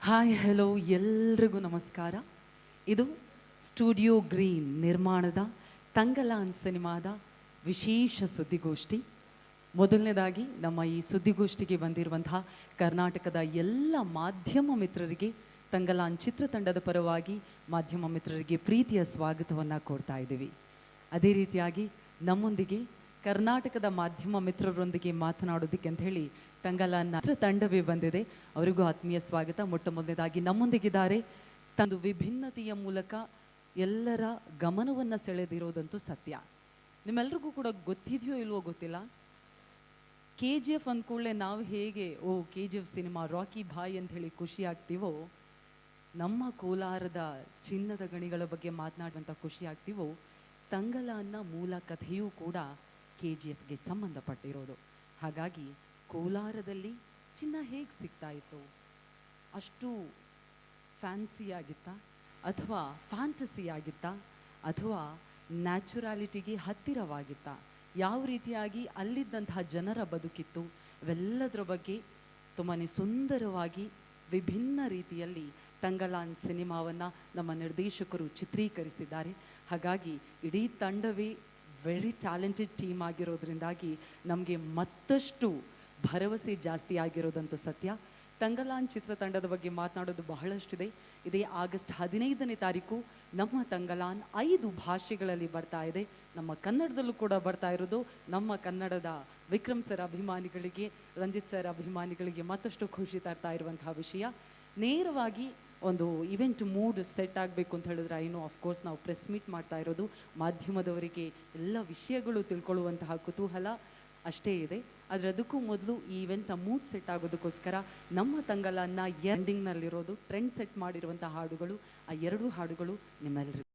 Hi hello ಎಲ್ರಿಗೂ ನಮಸ್ಕಾರ. ಇದು ಸ್ಟುಡಿಯೋ ಗ್ರೀನ್ ನಿರ್ಮಾಣದ ತಂಗಲಾನ್ ಸಿನಿಮಾದ ವಿಶೇಷ ಸುದ್ದಿಗೋಷ್ಠಿ. ಮೊದಲನೇದಾಗಿ ನಮ್ಮ ಈ ಸುದ್ದಿಗೋಷ್ಠಿಗೆ ಬಂದಿರುವಂತಹ ಕರ್ನಾಟಕದ ಎಲ್ಲ ಮಾಧ್ಯಮ ಮಿತ್ರರಿಗೆ ತಂಗಲಾನ್ ಚಿತ್ರತಂಡದ ಪರವಾಗಿ ಮಾಧ್ಯಮ ಮಿತ್ರರಿಗೆ ಪ್ರೀತಿಯ ಸ್ವಾಗತವನ್ನು ಕೊಡ್ತಾ ಇದ್ದೀವಿ. ಅದೇ ರೀತಿಯಾಗಿ ನಮ್ಮೊಂದಿಗೆ ಕರ್ನಾಟಕದ ಮಾಧ್ಯಮ ಮಿತ್ರರೊಂದಿಗೆ ಮಾತನಾಡೋದಕ್ಕೆ ಅಂತ ಹೇಳಿ ತಂಗಲಾನ್ನ ತಂಡವೇ ಬಂದಿದೆ. ಅವರಿಗೂ ಆತ್ಮೀಯ ಸ್ವಾಗತ. ಮೊಟ್ಟ ಮೊದಲನೇದಾಗಿ ನಮ್ಮೊಂದಿಗಿದ್ದಾರೆ. ತಂದು ವಿಭಿನ್ನತೆಯ ಮೂಲಕ ಎಲ್ಲರ ಗಮನವನ್ನು ಸೆಳೆದಿರೋದಂತೂ ಸತ್ಯ. ನಿಮ್ಮೆಲ್ರಿಗೂ ಕೂಡ ಗೊತ್ತಿದೆಯೋ ಇಲ್ವೋ ಗೊತ್ತಿಲ್ಲ, KGF ಅಂದ್ಕೊಳ್ಳೆ ನಾವು ಹೇಗೆ KGF ಸಿನಿಮಾ ರಾಕಿ ಭಾಯ್ ಅಂತ ಹೇಳಿ ಖುಷಿ ಆಗ್ತೀವೋ, ನಮ್ಮ ಕೋಲಾರದ ಚಿನ್ನದ ಗಣಿಗಳ ಬಗ್ಗೆ ಮಾತನಾಡುವಂಥ ಖುಷಿ ಆಗ್ತೀವೋ, ತಂಗಲಾನ್ನ ಮೂಲ ಕಥೆಯೂ ಕೂಡ KGFಗೆ ಸಂಬಂಧಪಟ್ಟಿರೋದು. ಹಾಗಾಗಿ ಕೋಲಾರದಲ್ಲಿ ಚಿನ್ನ ಹೇಗೆ ಸಿಗ್ತಾ ಇತ್ತು? ಅಷ್ಟು ಫ್ಯಾನ್ಸಿ ಆಗಿತ್ತಾ, ಅಥವಾ ಫ್ಯಾಂಟಸಿ ಆಗಿತ್ತಾ, ಅಥವಾ ನ್ಯಾಚುರಾಲಿಟಿಗೆ ಹತ್ತಿರವಾಗಿತ್ತಾ? ಯಾವ ರೀತಿಯಾಗಿ ಅಲ್ಲಿದ್ದಂತಹ ಜನರ ಬದುಕಿತ್ತು? ಇವೆಲ್ಲದರ ಬಗ್ಗೆ ತುಂಬಾ ಸುಂದರವಾಗಿ ವಿಭಿನ್ನ ರೀತಿಯಲ್ಲಿ ತಂಗಲಾನ್ ಸಿನಿಮಾವನ್ನು ನಮ್ಮ ನಿರ್ದೇಶಕರು ಚಿತ್ರೀಕರಿಸಿದ್ದಾರೆ. ಹಾಗಾಗಿ ಇಡೀ ತಂಡವೇ ವೆರಿ ಟ್ಯಾಲೆಂಟೆಡ್ ಟೀಮ್ ಆಗಿರೋದ್ರಿಂದಾಗಿ ನಮಗೆ ಮತ್ತಷ್ಟು ಭರವಸೆ ಜಾಸ್ತಿ ಆಗಿರೋದಂತೂ ಸತ್ಯ. ತಂಗಲಾನ್ ಚಿತ್ರತಂಡದ ಬಗ್ಗೆ ಮಾತನಾಡೋದು ಬಹಳಷ್ಟಿದೆ. ಇದೇ ಆಗಸ್ಟ್ 15ನೇ ತಾರೀಕು ನಮ್ಮ ತಂಗಲಾನ್ 5 ಭಾಷೆಗಳಲ್ಲಿ ಬರ್ತಾ ಇದೆ. ನಮ್ಮ ಕನ್ನಡದಲ್ಲೂ ಕೂಡ ಬರ್ತಾ ಇರೋದು. ನಮ್ಮ ಕನ್ನಡದ ವಿಕ್ರಮ್ ಸರ್ ಅಭಿಮಾನಿಗಳಿಗೆ, ರಂಜಿತ್ ಸರ್ ಅಭಿಮಾನಿಗಳಿಗೆ ಮತ್ತಷ್ಟು ಖುಷಿ ತರ್ತಾ ಇರುವಂತಹ ವಿಷಯ. ನೇರವಾಗಿ ಒಂದು ಇವೆಂಟ್ ಮೂಡ್ ಸೆಟ್ ಆಗಬೇಕು ಅಂತ ಹೇಳಿದ್ರೆ ಆಫ್ಕೋರ್ಸ್ ನಾವು ಪ್ರೆಸ್ ಮೀಟ್ ಮಾಡ್ತಾ ಇರೋದು. ಮಾಧ್ಯಮದವರಿಗೆ ಎಲ್ಲ ವಿಷಯಗಳು ತಿಳ್ಕೊಳ್ಳುವಂತಹ ಕುತೂಹಲ ಅಷ್ಟೇ ಇದೆ. ಆದರೆ ಅದಕ್ಕೂ ಮೊದಲು ಈ ಇವೆಂಟ್ನ ಮೂಡ್ ಸೆಟ್ ಆಗೋದಕ್ಕೋಸ್ಕರ ನಮ್ಮ ತಂಗಲಾನ್ನ ಎಂಡಿಂಗ್ನಲ್ಲಿರೋದು ಟ್ರೆಂಡ್ ಸೆಟ್ ಮಾಡಿರುವಂಥ ಹಾಡುಗಳು, ಆ 2 ಹಾಡುಗಳು ನಿಮ್ಮೆಲ್ಲರಿಗೂ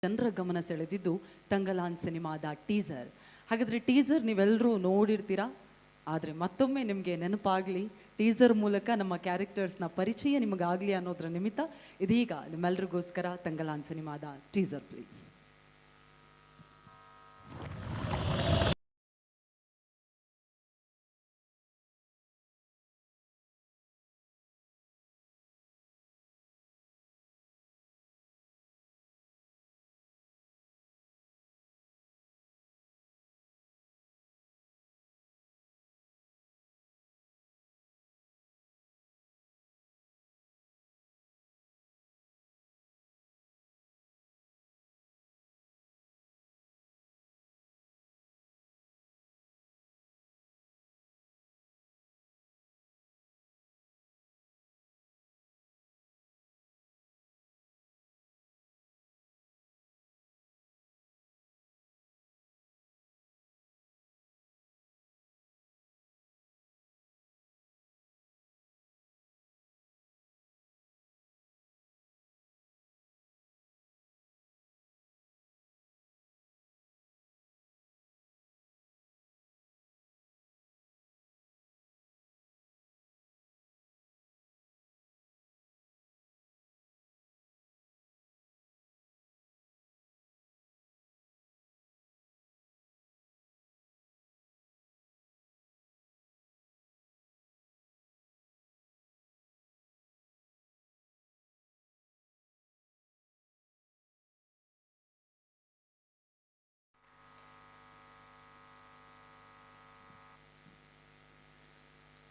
ಜನರ ಗಮನ ಸೆಳೆದಿದ್ದು ತಂಗಲಾನ್ ಸಿನಿಮಾದ ಟೀಸರ್. ಹಾಗಾದರೆ ಟೀಸರ್ ನೀವೆಲ್ಲರೂ ನೋಡಿರ್ತೀರಾ, ಆದರೆ ಮತ್ತೊಮ್ಮೆ ನಿಮಗೆ ನೆನಪಾಗಲಿ, ಟೀಸರ್ ಮೂಲಕ ನಮ್ಮ ಕ್ಯಾರೆಕ್ಟರ್ಸ್ನ ಪರಿಚಯ ನಿಮಗಾಗಲಿ ಅನ್ನೋದ್ರ ನಿಮಿತ್ತ ಇದೀಗ ನಿಮ್ಮೆಲ್ರಿಗೋಸ್ಕರ ತಂಗಲಾನ್ ಸಿನಿಮಾದ ಟೀಸರ್ ಪ್ಲೀಸ್.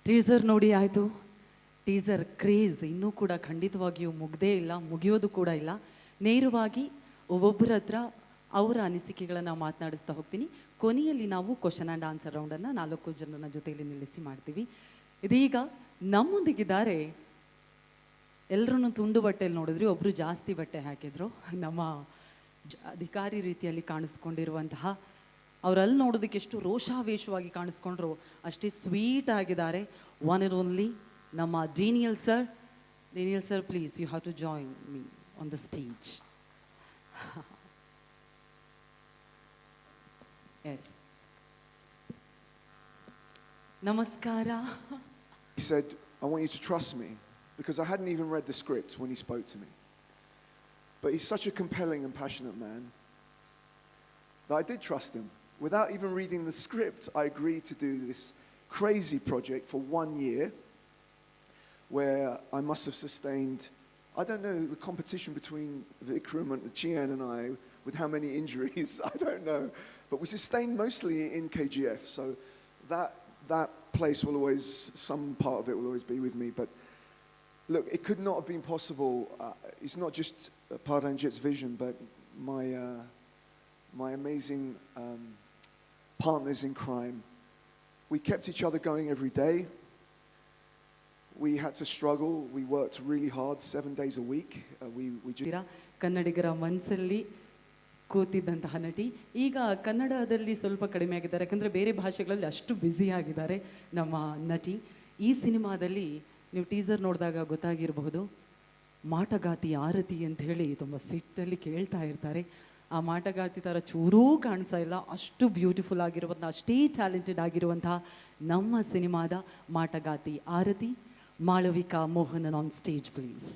ಟೀಸರ್ ನೋಡಿ ಆಯಿತು. ಟೀಸರ್ ಕ್ರೇಜ್ ಇನ್ನೂ ಕೂಡ ಖಂಡಿತವಾಗಿಯೂ ಮುಗ್ದೇ ಇಲ್ಲ, ಮುಗಿಯೋದು ಕೂಡ ಇಲ್ಲ. ನೇರವಾಗಿ ಒಬ್ಬೊಬ್ಬರ ಹತ್ರ ಅವರ ಅನಿಸಿಕೆಗಳನ್ನು ಮಾತನಾಡಿಸ್ತಾ ಹೋಗ್ತೀನಿ. ಕೊನೆಯಲ್ಲಿ ನಾವು ಕ್ವಶನ್ ಆ್ಯಂಡ್ ಆನ್ಸರ್ ರೌಂಡನ್ನು 4 ಜನರ ಜೊತೆಯಲ್ಲಿ ನಿಲ್ಲಿಸಿ ಮಾಡ್ತೀವಿ. ಇದೀಗ ನಮ್ಮೊಂದಿಗಿದ್ದಾರೆ, ಎಲ್ಲರೂ ತುಂಡು ಬಟ್ಟೆಯಲ್ಲಿ ನೋಡಿದ್ರಿ, ಒಬ್ಬರು ಜಾಸ್ತಿ ಬಟ್ಟೆ ಹಾಕಿದ್ರು. ನಮ್ಮ ಅಧಿಕಾರಿ ರೀತಿಯಲ್ಲಿ ಕಾಣಿಸ್ಕೊಂಡಿರುವಂತಹ, ಅವರಲ್ಲಿ ನೋಡೋದಕ್ಕೆ ಎಷ್ಟು ರೋಷಾವೇಶವಾಗಿ ಕಾಣಿಸ್ಕೊಂಡ್ರು ಅಷ್ಟೇ ಸ್ವೀಟ್ ಆಗಿದ್ದಾರೆ. ಒನ್ ಅಂಡ್ ಓನ್ಲಿ ನಮ್ಮ Daniel sir. Daniel sir, please you have to join me on the stage. Yes, ನಮಸ್ಕಾರ. He said, I want you to trust me, because I hadn't even read the script when he spoke to me. But he's such a compelling and passionate man that I did trust him. Without even reading the script, I agreed to do this crazy project for 1 year, where I must have sustained, I don't know, the competition between Vikram and Chian and I, with how many injuries, I don't know. But we sustained mostly in KGF, so that place will always, some part of it will always be with me. But look, it could not have been possible. It's not just Paranjit's vision, but my amazing partners in crime. We kept each other going every day. We had to struggle. We worked really hard, 7 days a week. ಕನ್ನಡಿಗರ ಮನಸ್ಸಲ್ಲಿ ಕೂತಿದ್ದಂತಹ ನಟಿ ಈಗ ಕನ್ನಡದಲ್ಲಿ ಸ್ವಲ್ಪ ಕಡಿಮೆ ಆಗಿದ್ದಾರೆ, ಯಾಕಂದರೆ ಬೇರೆ ಭಾಷೆಗಳಲ್ಲಿ ಅಷ್ಟು ಬ್ಯುಸಿ ಆಗಿದ್ದಾರೆ ನಮ್ಮ ನಟಿ. ಈ ಸಿನಿಮಾದಲ್ಲಿ ನೀವು ಟೀಸರ್ ನೋಡಿದಾಗ ಗೊತ್ತಾಗಿರಬಹುದು, ಮಾಟಗಾತಿ ಆರತಿ ಅಂತ ಹೇಳಿ ತುಂಬ ಸಿಟ್ಟಲ್ಲಿ ಕೇಳ್ತಾ ಇರ್ತಾರೆ. ಆ ಮಾಟಗಾತಿ ಥರ ಚೂರೂ ಕಾಣಿಸ್ತಾ ಇಲ್ಲ, ಅಷ್ಟು ಬ್ಯೂಟಿಫುಲ್ ಆಗಿರುವಂಥ, ಅಷ್ಟೇ ಟ್ಯಾಲೆಂಟೆಡ್ ಆಗಿರುವಂತಹ ನಮ್ಮ ಸಿನಿಮಾದ ಮಾಟಗಾತಿ Aarti Malavika Mohanan on stage please.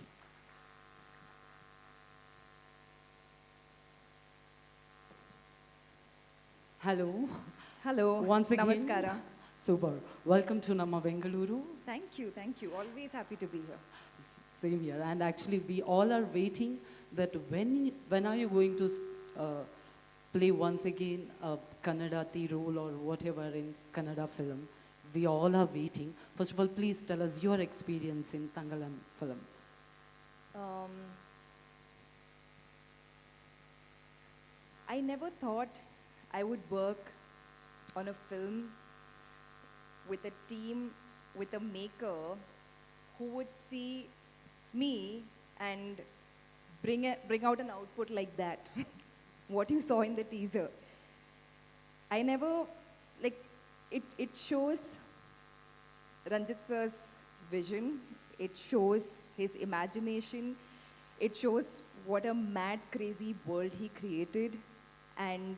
Hello. Hello. Once again. Namaskara. Super. Welcome to Namma Bengaluru. Thank you. Thank you. Always happy to be here. Same here. And actually, we all are waiting that when are you going to play once again a Kannadati role or whatever in Kannada film? We all are waiting. First of all, please tell us your experience in Thangalaan film. I never thought I would work on a film with a team, with a maker who would see me and bring out an output like that. What you saw in the teaser. I never, like, it shows Ranjit sir's vision, it shows his imagination, It shows what a mad, crazy world he created, and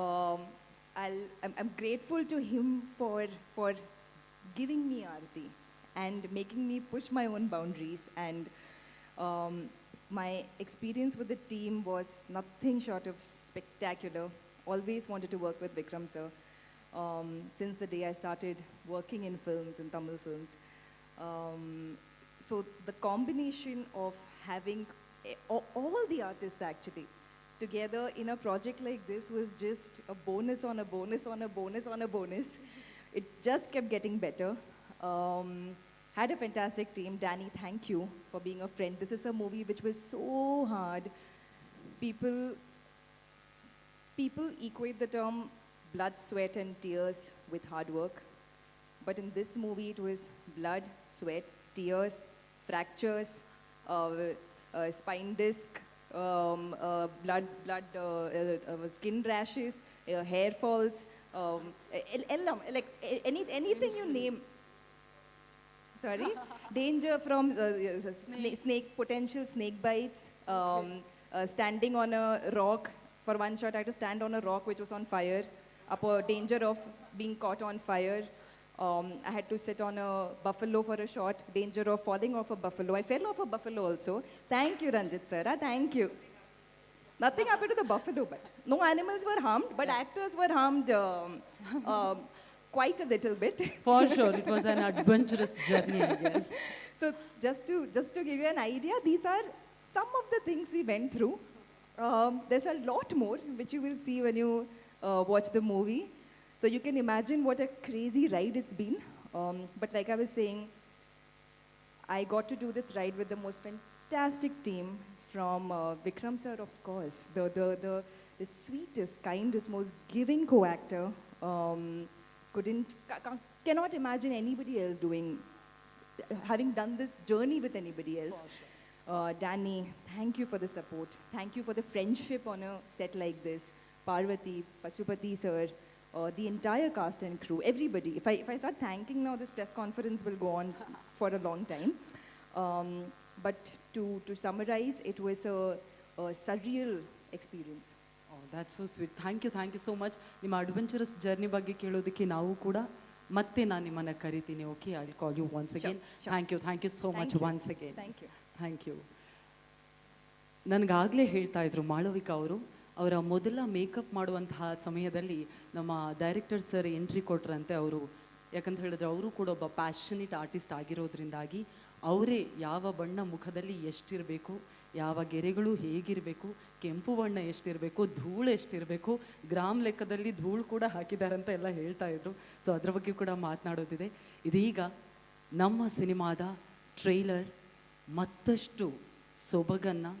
um, I'm grateful to him for giving me Aarti and making me push my own boundaries. And um, my experience with the team was nothing short of spectacular. Always wanted to work with Vikram sir since the day I started working in films, in Tamil films. So the combination of having all the artists actually together in a project like this was just a bonus on a bonus on a bonus on a bonus. It just kept getting better. Had a fantastic team. Danny, thank you for being a friend. This is a movie which was so hard. People, people equate the term blood, sweat, and tears with hard work. But in this movie, it was blood, sweat, tears, fractures, spine disc, skin rashes, hair falls, like anything you name. Sorry, danger from potential snake bites, standing on a rock. For one shot, I had to stand on a rock which was on fire, up a danger of being caught on fire. I had to sit on a buffalo for a shot, danger of falling off a buffalo. I fell off a buffalo also. Thank you, Ranjit sir. Thank you. Nothing happened to the buffalo, but no animals were harmed, but actors were harmed quite a little bit. For sure, it was an adventurous journey, I guess. So just to give you an idea, these are some of the things we went through. There's a lot more, which you will see when you watch the movie. So you can imagine what a crazy ride it's been. But like I was saying, I got to do this ride with the most fantastic team from Vikram sir, of course, the sweetest, kindest, most giving co-actor. Cannot imagine anybody else having done this journey with anybody else. Danny, thank you for the support. Thank you for the friendship on a set like this. Parvati, Pasupati sir, the entire cast and crew, everybody. If I start thanking now, this press conference will go on for a long time. But to summarize, it was a surreal experience. Oh, that's so sweet. Thank you so much. ನಿಮ್ಮ adventurous journey ಬಗ್ಗೆ ಕೇಳೋದಕ್ಕೆ ನಾವು ಕೂಡ ಮತ್ತೆ ನಾನು ನಿಮ್ಮನ್ನ ಕರಿತೀನಿ. Okay, I will call you once again. Thank you so much once again. Thank you. ನನಗಾಗಲೇ ಹೇಳ್ತಾ ಇದ್ರು ಮಾಳವಿಕಾ ಅವರು, ಅವರ ಮೊದಲ ಮೇಕಪ್ ಮಾಡುವಂತಹ ಸಮಯದಲ್ಲಿ ನಮ್ಮ ಡೈರೆಕ್ಟರ್ ಸರ್ ಎಂಟ್ರಿ ಕೊಟ್ರಂತೆ. ಅವರು ಯಾಕಂತ ಹೇಳಿದ್ರೆ ಅವರು ಕೂಡ ಒಬ್ಬ ಪ್ಯಾಷನೇಟ್ ಆರ್ಟಿಸ್ಟ್ ಆಗಿರೋದ್ರಿಂದಾಗಿ ಅವರೇ ಯಾವ ಬಣ್ಣ ಮುಖದಲ್ಲಿ ಎಷ್ಟಿರಬೇಕು, ಯಾವ ಗೆರೆಗಳು ಹೇಗಿರಬೇಕು, ಕೆಂಪು ಬಣ್ಣ ಎಷ್ಟಿರಬೇಕು, ಧೂಳು ಎಷ್ಟಿರಬೇಕು, ಗ್ರಾಮ್ ಲೆಕ್ಕದಲ್ಲಿ ಧೂಳು ಕೂಡ ಹಾಕಿದಾರಂತ ಎಲ್ಲ ಹೇಳ್ತಾ ಇದ್ರು. ಸೊ ಅದ್ರ ಬಗ್ಗೆ ಕೂಡ ಮಾತನಾಡೋದಿದೆ. ಇದೀಗ ನಮ್ಮ ಸಿನಿಮಾದ ಟ್ರೈಲರ್ ಮತ್ತಷ್ಟು ಸೊಬಗನ್ನು,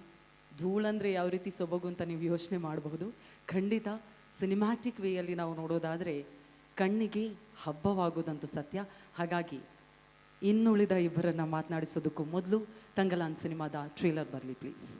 ಧೂಳಂದರೆ ಯಾವ ರೀತಿ ಸೊಬಗು ಅಂತ ನೀವು ಯೋಚನೆ ಮಾಡಬಹುದು. ಖಂಡಿತ ಸಿನಿಮ್ಯಾಟಿಕ್ ವೇಯಲ್ಲಿ ನಾವು ನೋಡೋದಾದರೆ ಕಣ್ಣಿಗೆ ಹಬ್ಬವಾಗೋದಂತೂ ಸತ್ಯ. ಹಾಗಾಗಿ ಇನ್ನುಳಿದ ಇಬ್ಬರನ್ನು ಮಾತನಾಡಿಸೋದಕ್ಕೂ ಮೊದಲು ತಂಗಲಾನ್ ಸಿನಿಮಾದ ಟ್ರೇಲರ್ ಬರಲಿ ಪ್ಲೀಸ್.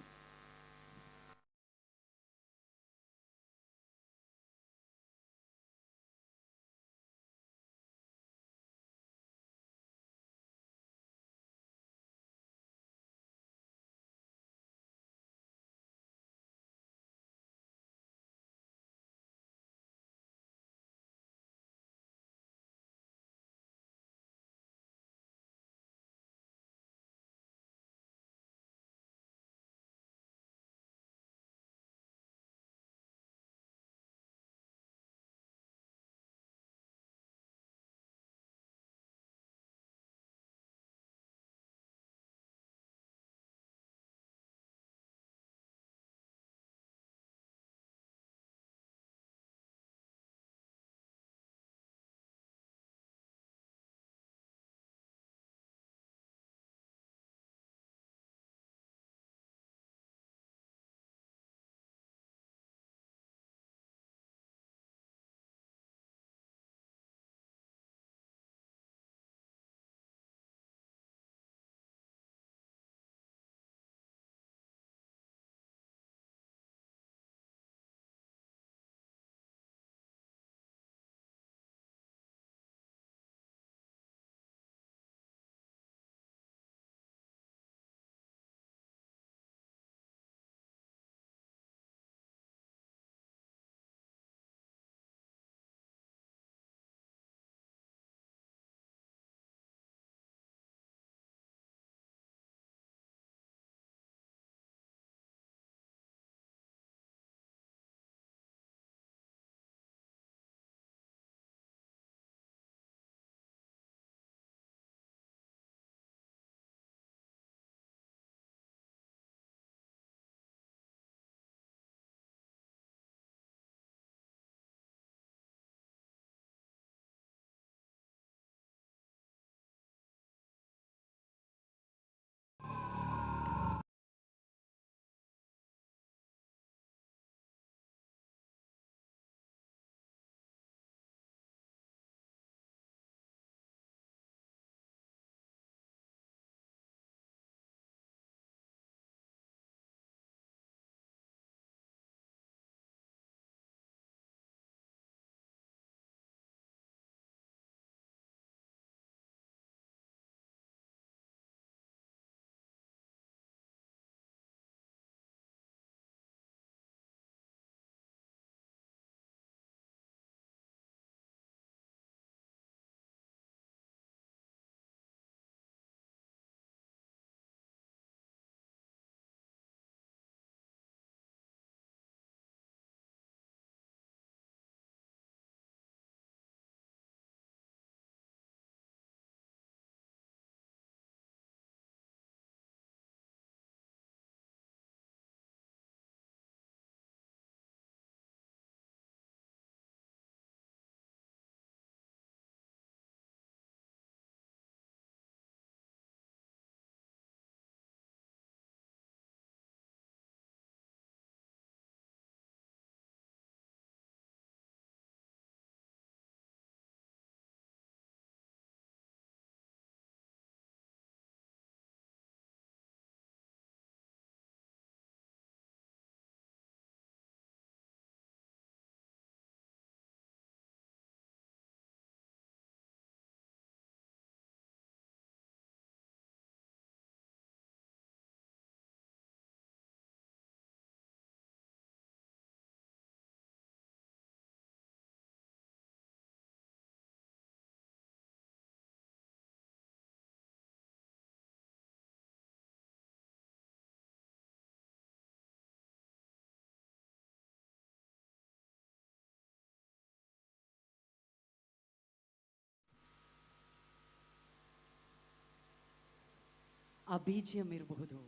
ಆ ಬಿ ಜಿ ಎಮ್ ಇರಬಹುದು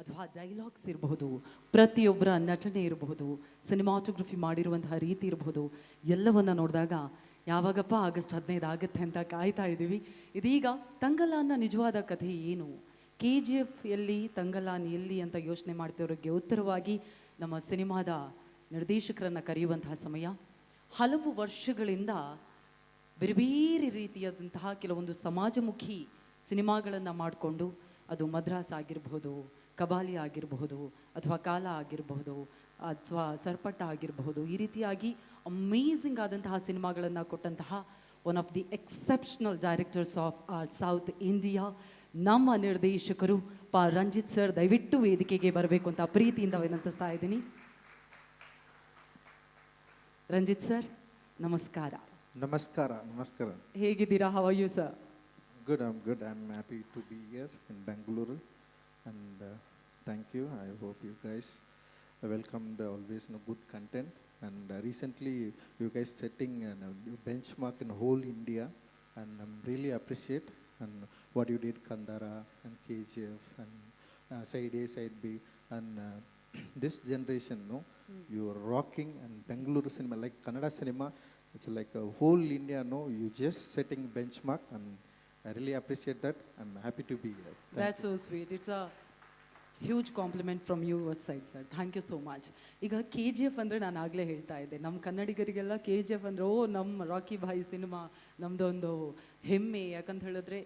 ಅಥವಾ ಡೈಲಾಗ್ಸ್ ಇರಬಹುದು, ಪ್ರತಿಯೊಬ್ಬರ ನಟನೆ ಇರಬಹುದು, ಸಿನಿಮಾಟೋಗ್ರಫಿ ಮಾಡಿರುವಂತಹ ರೀತಿ ಇರಬಹುದು, ಎಲ್ಲವನ್ನ ನೋಡಿದಾಗ ಯಾವಾಗಪ್ಪ ಆಗಸ್ಟ್ 15 ಆಗುತ್ತೆ ಅಂತ ಕಾಯ್ತಾ ಇದ್ದೀವಿ. ಇದೀಗ ತಂಗಲಾನ್ನ ನಿಜವಾದ ಕಥೆ ಏನು, ಕೆ ಜಿ ಎಫ್ ಎಲ್ಲಿ, ತಂಗಲಾನ್ ಎಲ್ಲಿ ಅಂತ ಯೋಚನೆ ಮಾಡ್ತಿರೋರಿಗೆ ಉತ್ತರವಾಗಿ ನಮ್ಮ ಸಿನಿಮಾದ ನಿರ್ದೇಶಕರನ್ನು ಕರೆಯುವಂತಹ ಸಮಯ. ಹಲವು ವರ್ಷಗಳಿಂದ ಬೇರೆ ಬೇರೆ ರೀತಿಯಾದಂತಹ ಕೆಲವೊಂದು ಸಮಾಜಮುಖಿ ಸಿನಿಮಾಗಳನ್ನು ಮಾಡಿಕೊಂಡು, ಅದು ಮದ್ರಾಸ್ ಆಗಿರಬಹುದು, ಕಬಾಲಿ ಆಗಿರಬಹುದು, ಅಥವಾ ಕಾಲ ಆಗಿರಬಹುದು, ಅಥವಾ ಸರ್ಪಟ್ಟ ಆಗಿರಬಹುದು, ಈ ರೀತಿಯಾಗಿ ಅಮೇಝಿಂಗ್ ಆದಂತಹ ಸಿನಿಮಾಗಳನ್ನು ಕೊಟ್ಟಂತಹ one of the exceptional directors of south India ನಮ್ಮ ನಿರ್ದೇಶಕರು ರಂಜಿತ್ ಸರ್, ದಯವಿಟ್ಟು ವೇದಿಕೆಗೆ ಬರಬೇಕು ಅಂತ ಪ್ರೀತಿಯಿಂದ ವಿನಂತಿಸ್ತಾ ಇದ್ದೀನಿ. ರಂಜಿತ್ ಸರ್, ನಮಸ್ಕಾರ. ನಮಸ್ಕಾರ. ನಮಸ್ಕಾರ. ಹೇಗಿದ್ದೀರಾ? How are you sir? Good, I'm good. I'm happy to be here in Bangalore, and thank you. I hope you guys welcomed always good content, and recently you guys setting a new benchmark in whole India, and I'm really appreciate and what you did, Kandara and KGF and Side A, Side B, and this generation, you are rocking, and Bangalore cinema, like Kannada cinema, it's like a whole India, you just setting benchmark, and I really appreciate that. I'm happy to be here. That's so sweet. It's a huge compliment from you side, sir. Thank you so much. ಈಗ K G F ಅಂದರೆ ನಾನು ಆಗಲೇ ಹೇಳ್ತಾ ಇದ್ದೆ, ನಮ್ಮ ಕನ್ನಡಿಗರಿಗೆಲ್ಲ K G F ಅಂದರೆ ನಮ್ಮ rakhi Bhai cinema ನಮ್ಮದೊಂದು ಹೆಮ್ಮೆ. ಯಾಕಂತ ಹೇಳಿದ್ರೆ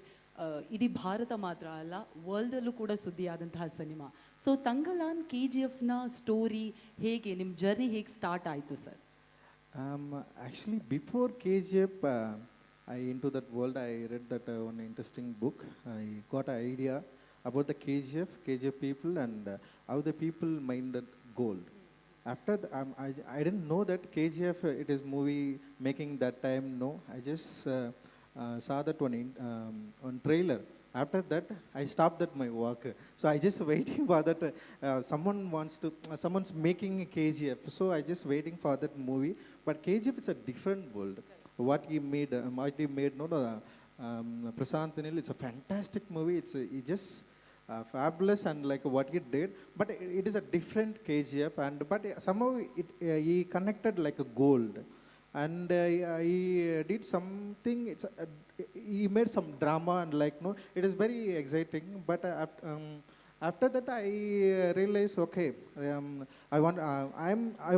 ಇಡೀ ಭಾರತ ಮಾತ್ರ ಅಲ್ಲ, ವರ್ಲ್ಡಲ್ಲೂ ಕೂಡ ಸುದ್ದಿಯಾದಂತಹ ಸಿನಿಮಾ. ಸೊ ತಂಗಲಾನ್ ಕೆ ಜಿ ಎಫ್ನ ಸ್ಟೋರಿ ಹೇಗೆ, ನಿಮ್ಮ ಜರ್ನಿ ಹೇಗೆ ಸ್ಟಾರ್ಟ್ ಆಯಿತು sir? Actually, before KGF, I into that world, I read that one interesting book. I got an idea about the KGF people, and how the people mined gold. After I didn't know that KGF it is movie making that time. No, I just saw that one trailer. After that, I stopped that my work. So I just waiting for that. Someone's making a KGF. So I just waiting for that movie. But KGF is a different world. What he made, Prashant Nil, it's a fantastic movie. It's just fabulous, and like what he did. But it is a different KGF, but somehow he connected like a gold. And he did something. He made some drama, and it is very exciting. But after that, I realized, okay, I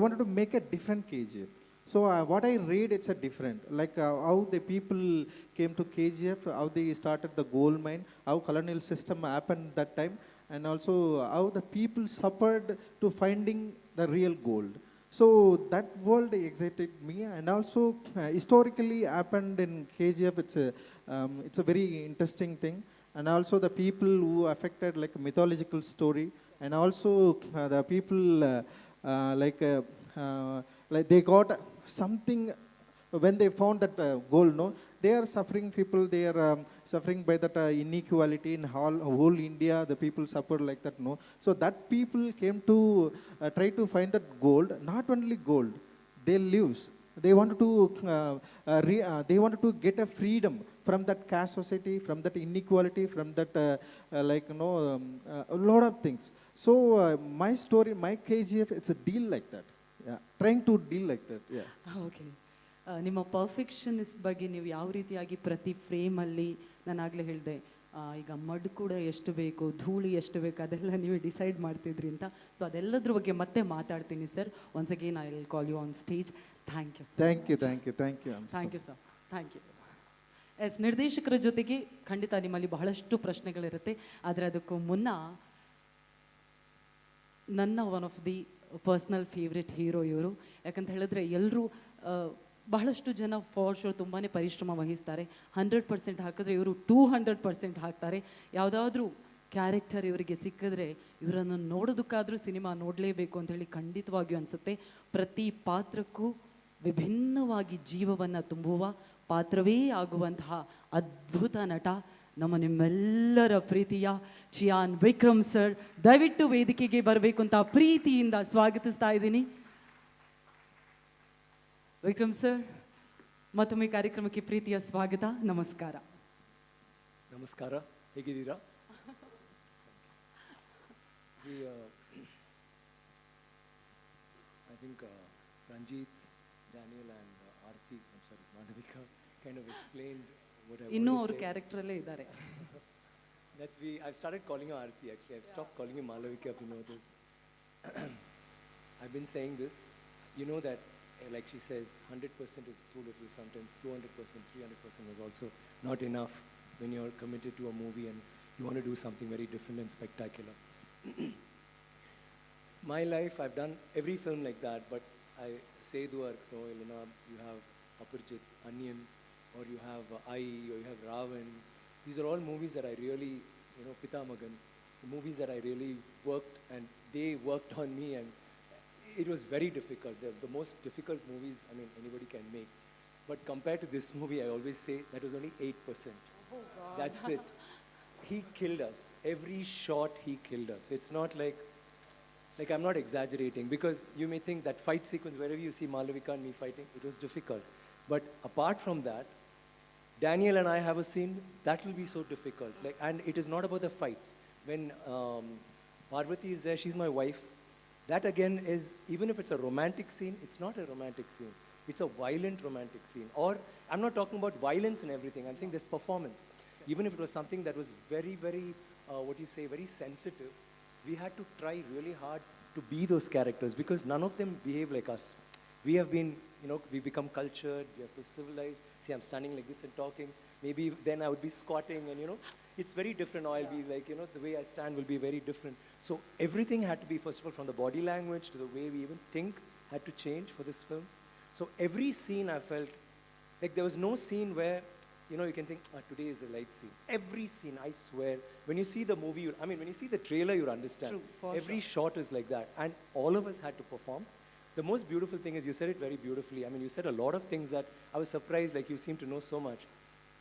wanted to make a different KGF. So what I read, it's a different, like how the people came to KGF, how they started the gold mine, how colonial system happened that time, and also how the people suffered to finding the real gold. So that world excited me, and also historically happened in KGF. It's a very interesting thing, and also the people who affected like a mythological story, and also the people like they got something when they found that gold. They are suffering people. They are suffering by that inequality in whole India. The people suffer like that. So that people came to try to find that gold. Not only gold, their lives. They wanted to get a freedom from that caste society, from that inequality, from that a lot of things. So my story, my KGF, it's a deal like that. Yeah, trying to deal like that. Yeah. Okay. ನಿಮ್ಮ perfectionist ಬಗ್ಗೆ ನೀವು ಯಾವ ರೀತಿಯಾಗಿ ಪ್ರತಿ ಫ್ರೇಮಲ್ಲಿ, ನಾನು ಆಗಲೇ ಹೇಳಿದೆ, ಈಗ ಮಡ್ ಕೂಡ ಎಷ್ಟು ಬೇಕು, ಧೂಳಿ ಎಷ್ಟು ಬೇಕು, ಅದೆಲ್ಲ ನೀವು ಡಿಸೈಡ್ ಮಾಡ್ತಿದ್ರಿ ಅಂತ. ಸೊ ಅದೆಲ್ಲದ್ರ ಬಗ್ಗೆ ಮತ್ತೆ ಮಾತಾಡ್ತೀನಿ sir. Once again I will call you on stage. Thank you sir. Thank you sir. Thank you. Yes, ನಿರ್ದೇಶಕರ ಜೊತೆಗೆ ಖಂಡಿತ ನಿಮ್ಮಲ್ಲಿ ಬಹಳಷ್ಟು ಪ್ರಶ್ನೆಗಳಿರುತ್ತೆ. ಆದರೆ ಅದಕ್ಕೂ ಮುನ್ನ ನನ್ನ one of the personal favourite hero ಇವರು. ಯಾಕಂತ ಹೇಳಿದ್ರೆ ಎಲ್ಲರೂ ಬಹಳಷ್ಟು ಜನ ಫಾರ್ ಶೋರ್ ತುಂಬಾ ಪರಿಶ್ರಮ ವಹಿಸ್ತಾರೆ. 100% ಹಾಕಿದ್ರೆ ಇವರು 200% ಹಾಕ್ತಾರೆ. ಯಾವುದಾದ್ರೂ ಕ್ಯಾರೆಕ್ಟರ್ ಇವರಿಗೆ ಸಿಕ್ಕಿದ್ರೆ ಇವರನ್ನು ನೋಡೋದಕ್ಕಾದರೂ ಸಿನಿಮಾ ನೋಡಲೇಬೇಕು ಅಂಥೇಳಿ ಖಂಡಿತವಾಗಿಯೂ ಅನಿಸುತ್ತೆ. ಪ್ರತಿ ಪಾತ್ರಕ್ಕೂ ವಿಭಿನ್ನವಾಗಿ ಜೀವವನ್ನು ತುಂಬುವ ಪಾತ್ರವೇ ಆಗುವಂತಹ ಅದ್ಭುತ ನಟ ನಮ್ಮ ನಿಮ್ಮೆಲ್ಲರ ಪ್ರೀತಿಯ ಚಿಯಾನ್ ವಿಕ್ರಮ್ ಸರ್, ದಯವಿಟ್ಟು ವೇದಿಕೆಗೆ ಬರಬೇಕು ಅಂತ ಪ್ರೀತಿಯಿಂದ ಸ್ವಾಗತಿಸ್ತಾ ಇದ್ದೀನಿ. ವಿಕ್ರಮ್ ಸರ್, ಮತ್ತೊಮ್ಮೆ ಕಾರ್ಯಕ್ರಮಕ್ಕೆ ಪ್ರೀತಿಯ ಸ್ವಾಗತ. ನಮಸ್ಕಾರ. ನಮಸ್ಕಾರ, ಹೇಗಿದ್ದೀರಾ? We, I think Ranjit, Daniel, and Aarti, I'm sorry, Madhavika, kind of explained what I ಇನ್ನೂ wanted ಅವ್ರ to say. ಕ್ಯಾರೆಕ್ಟ್ರಲ್ಲೇ ಇದ್ದಾರೆ. I've started calling her Aarti actually. I've stopped calling her Malavika, if you know this. I've been saying this. You know that, like she says, 100% is too little sometimes. 200%, 300% is also not enough when you're committed to a movie and you want to do something very different and spectacular. My life, I've done every film like that, but I say to her, no, Elena, you have Aparjit, Onion, or you have Ai, or you have Ravan. These are all movies that I really, Pita Magan, movies that I really worked and they worked on me, and it was very difficult. They're the most difficult movies, anybody can make. But compared to this movie, I always say that was only 8%. Oh God. That's it. He killed us. Every shot, he killed us. It's not like I'm not exaggerating, because you may think that fight sequence, wherever you see Malavika and me fighting, it was difficult. But apart from that, Daniel and I have a scene that will be so difficult. And it is not about the fights. When Parvati is there, she's my wife. That again is, even if it's a romantic scene, it's not a romantic scene. It's a violent romantic scene. Or, I'm not talking about violence and everything. I'm saying there's performance. Even if it was something that was very, very, very sensitive, we had to try really hard to be those characters, because none of them behave like us. We have been, we become cultured, we are so civilized. See, I'm standing like this and talking. Maybe then I would be squatting and, it's very different. Or I'll be like, the way I stand will be very different. So everything had to be, first of all, from the body language to the way we even think had to change for this film. So every scene I felt, like there was no scene where, you can think, today is a light scene. Every scene, I swear, when you see the movie, when you see the trailer, you'll understand. True, for every shot is like that. And all of us had to perform. The most beautiful thing is you said it very beautifully. You said a lot of things that I was surprised, like you seem to know so much.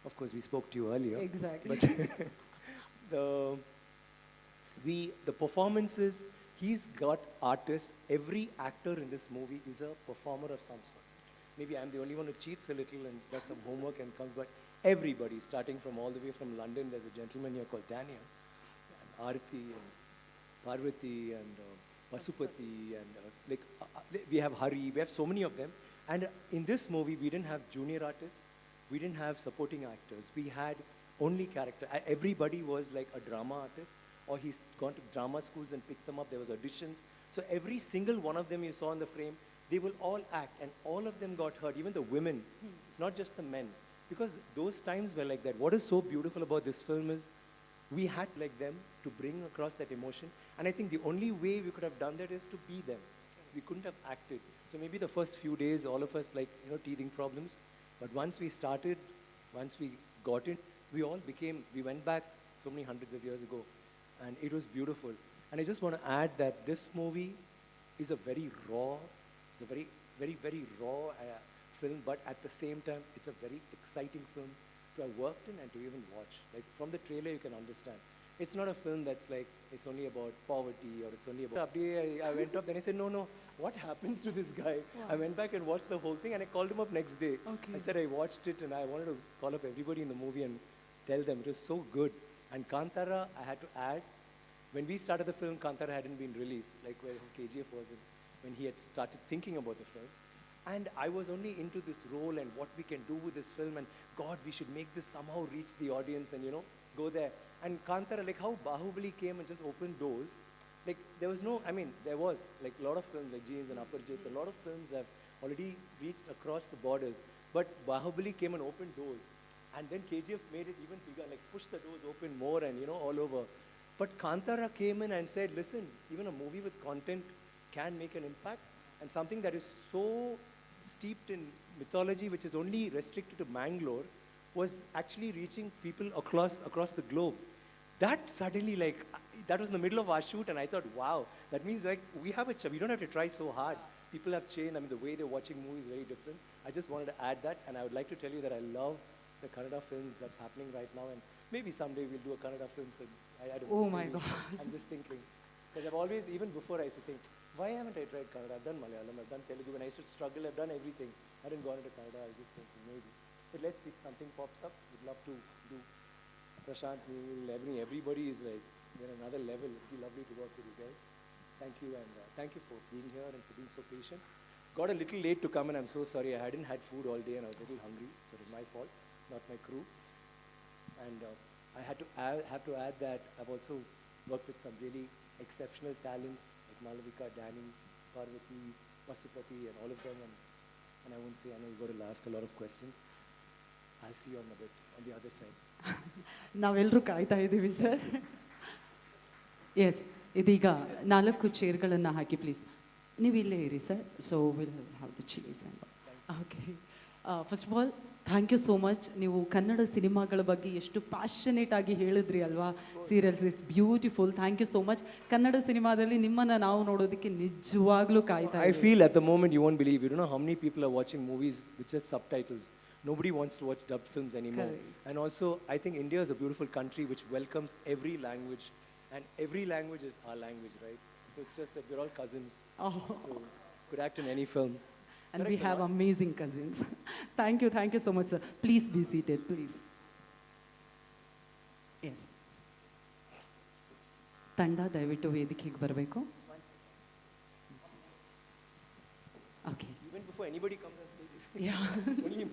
Of course, we spoke to you earlier. Exactly. But the performances, he's got artists. Every actor in this movie is a performer of some sort. Maybe I'm the only one who cheats a little and does some homework and comes, but everybody, starting from all the way from London, there's a gentleman here called Daniel, and Aarti, and Parvati, and Pasupati, and we have Hari, we have so many of them. And in this movie, we didn't have junior artists, we didn't have supporting actors, we had only character. Everybody was like a drama artist, or he's gone to drama schools and picked them up, there was auditions. So every single one of them you saw in the frame, they will all act, and all of them got hurt, even the women. It's not just the men, because those times were like that. What is so beautiful about this film is, we had like them to bring across that emotion, and I think the only way we could have done that is to be them. We couldn't have acted. So maybe the first few days, all of us teething problems, but once we started, once we got it, we went back so many hundreds of years ago, and it was beautiful. And I just want to add that this movie is a very raw, it's a very, very, very raw film, but at the same time, it's a very exciting film to have worked in and to even watch. Like from the trailer, you can understand. It's not a film that's like, it's only about poverty or it's only about... I went up, then I said, no, what happens to this guy? Wow. I went back and watched the whole thing, and I called him up next day. Okay. I said I watched it and I wanted to call up everybody in the movie and tell them it was so good. And Kantara, I had to add, when we started the film, Kantara hadn't been released, like where KGF wasn't, when he had started thinking about the film. And I was only into this role and what we can do with this film, and God, we should make this somehow reach the audience and, go there. And Kantara, like how Bahubali came and just opened doors, like there was no, there was like a lot of films like Jeans and Aparjit, a lot of films have already reached across the borders, but Bahubali came and opened doors. And then KGF made it even bigger, like pushed the doors open more and, all over. But Kantara came in and said, listen, even a movie with content can make an impact, and something that is so steeped in mythology, which is only restricted to Mangalore, was actually reaching people across the globe. That suddenly, like, that was in the middle of our shoot, and I thought, wow, that means like we don't have to try so hard. People have changed. The way they're watching movies is very different. I just wanted to add that, and I would like to tell you that I love the Kannada films that's happening right now, and maybe someday we'll do a Kannada film. So I don't Oh know, my maybe. God. I'm just thinking. Because I've always, even before I used to think, why haven't I tried Kannada? I've done Malayalam, I've done Telugu. When I used to struggle, I've done everything. I hadn't gone into Kannada, I was just thinking maybe. But let's see if something pops up. We'd love to do. Prashant, Neil, everybody is like we're on another level. It'd be lovely to work with you guys. Thank you, and thank you for being here and for being so patient. Got a little late to come, and I'm so sorry. I hadn't had food all day, and I was a little hungry, so it was my fault, not my crew. And I had to have to add that I've also worked with some really exceptional talents like Malavika, Danny, Parvati, Pasupati, and all of them. And I won't say, I know you've got to ask a lot of questions. I'll see you on a bit on the other side. ನಾವೆಲ್ಲರೂ ಕಾಯ್ತಾ ಇದ್ದೀವಿ sir. S, ಇದೀಗ 4 ಚೇರ್ಗಳನ್ನು ಹಾಕಿ please. ನೀವು ಇಲ್ಲೇ ಇರಿ sir. So will have the cheese and okay. First of all thank you so much. ನೀವು ಕನ್ನಡ ಸಿನಿಮಾಗಳ ಬಗ್ಗೆ ಎಷ್ಟು ಪ್ಯಾಷನೇಟ್ ಆಗಿ ಹೇಳಿದ್ರಿ ಅಲ್ವಾ, serials, it's beautiful. Thank you so much. Kannada ಸಿನಿಮಾದಲ್ಲಿ ನಿಮ್ಮನ್ನು ನಾವು ನೋಡೋದಕ್ಕೆ ನಿಜವಾಗ್ಲೂ ಕಾಯ್ತಾ I feel at the moment you won't believe, you don't know how many people are watching movies with just subtitles. Nobody wants to watch dubbed films anymore. Correct. And also, I think India is a beautiful country which welcomes every language, and every language is our language, right? So it's just that we're all cousins. Oh. So could act in any film. And we have amazing cousins. Thank you so much, sir. Please be seated, please. Yes. ತಂಡ ದಯವಿಟ್ಟು ವೇದಿಕೆಗೆ ಬರಬೇಕು. Okay. Even before anybody comes on stage, Yeah. only him.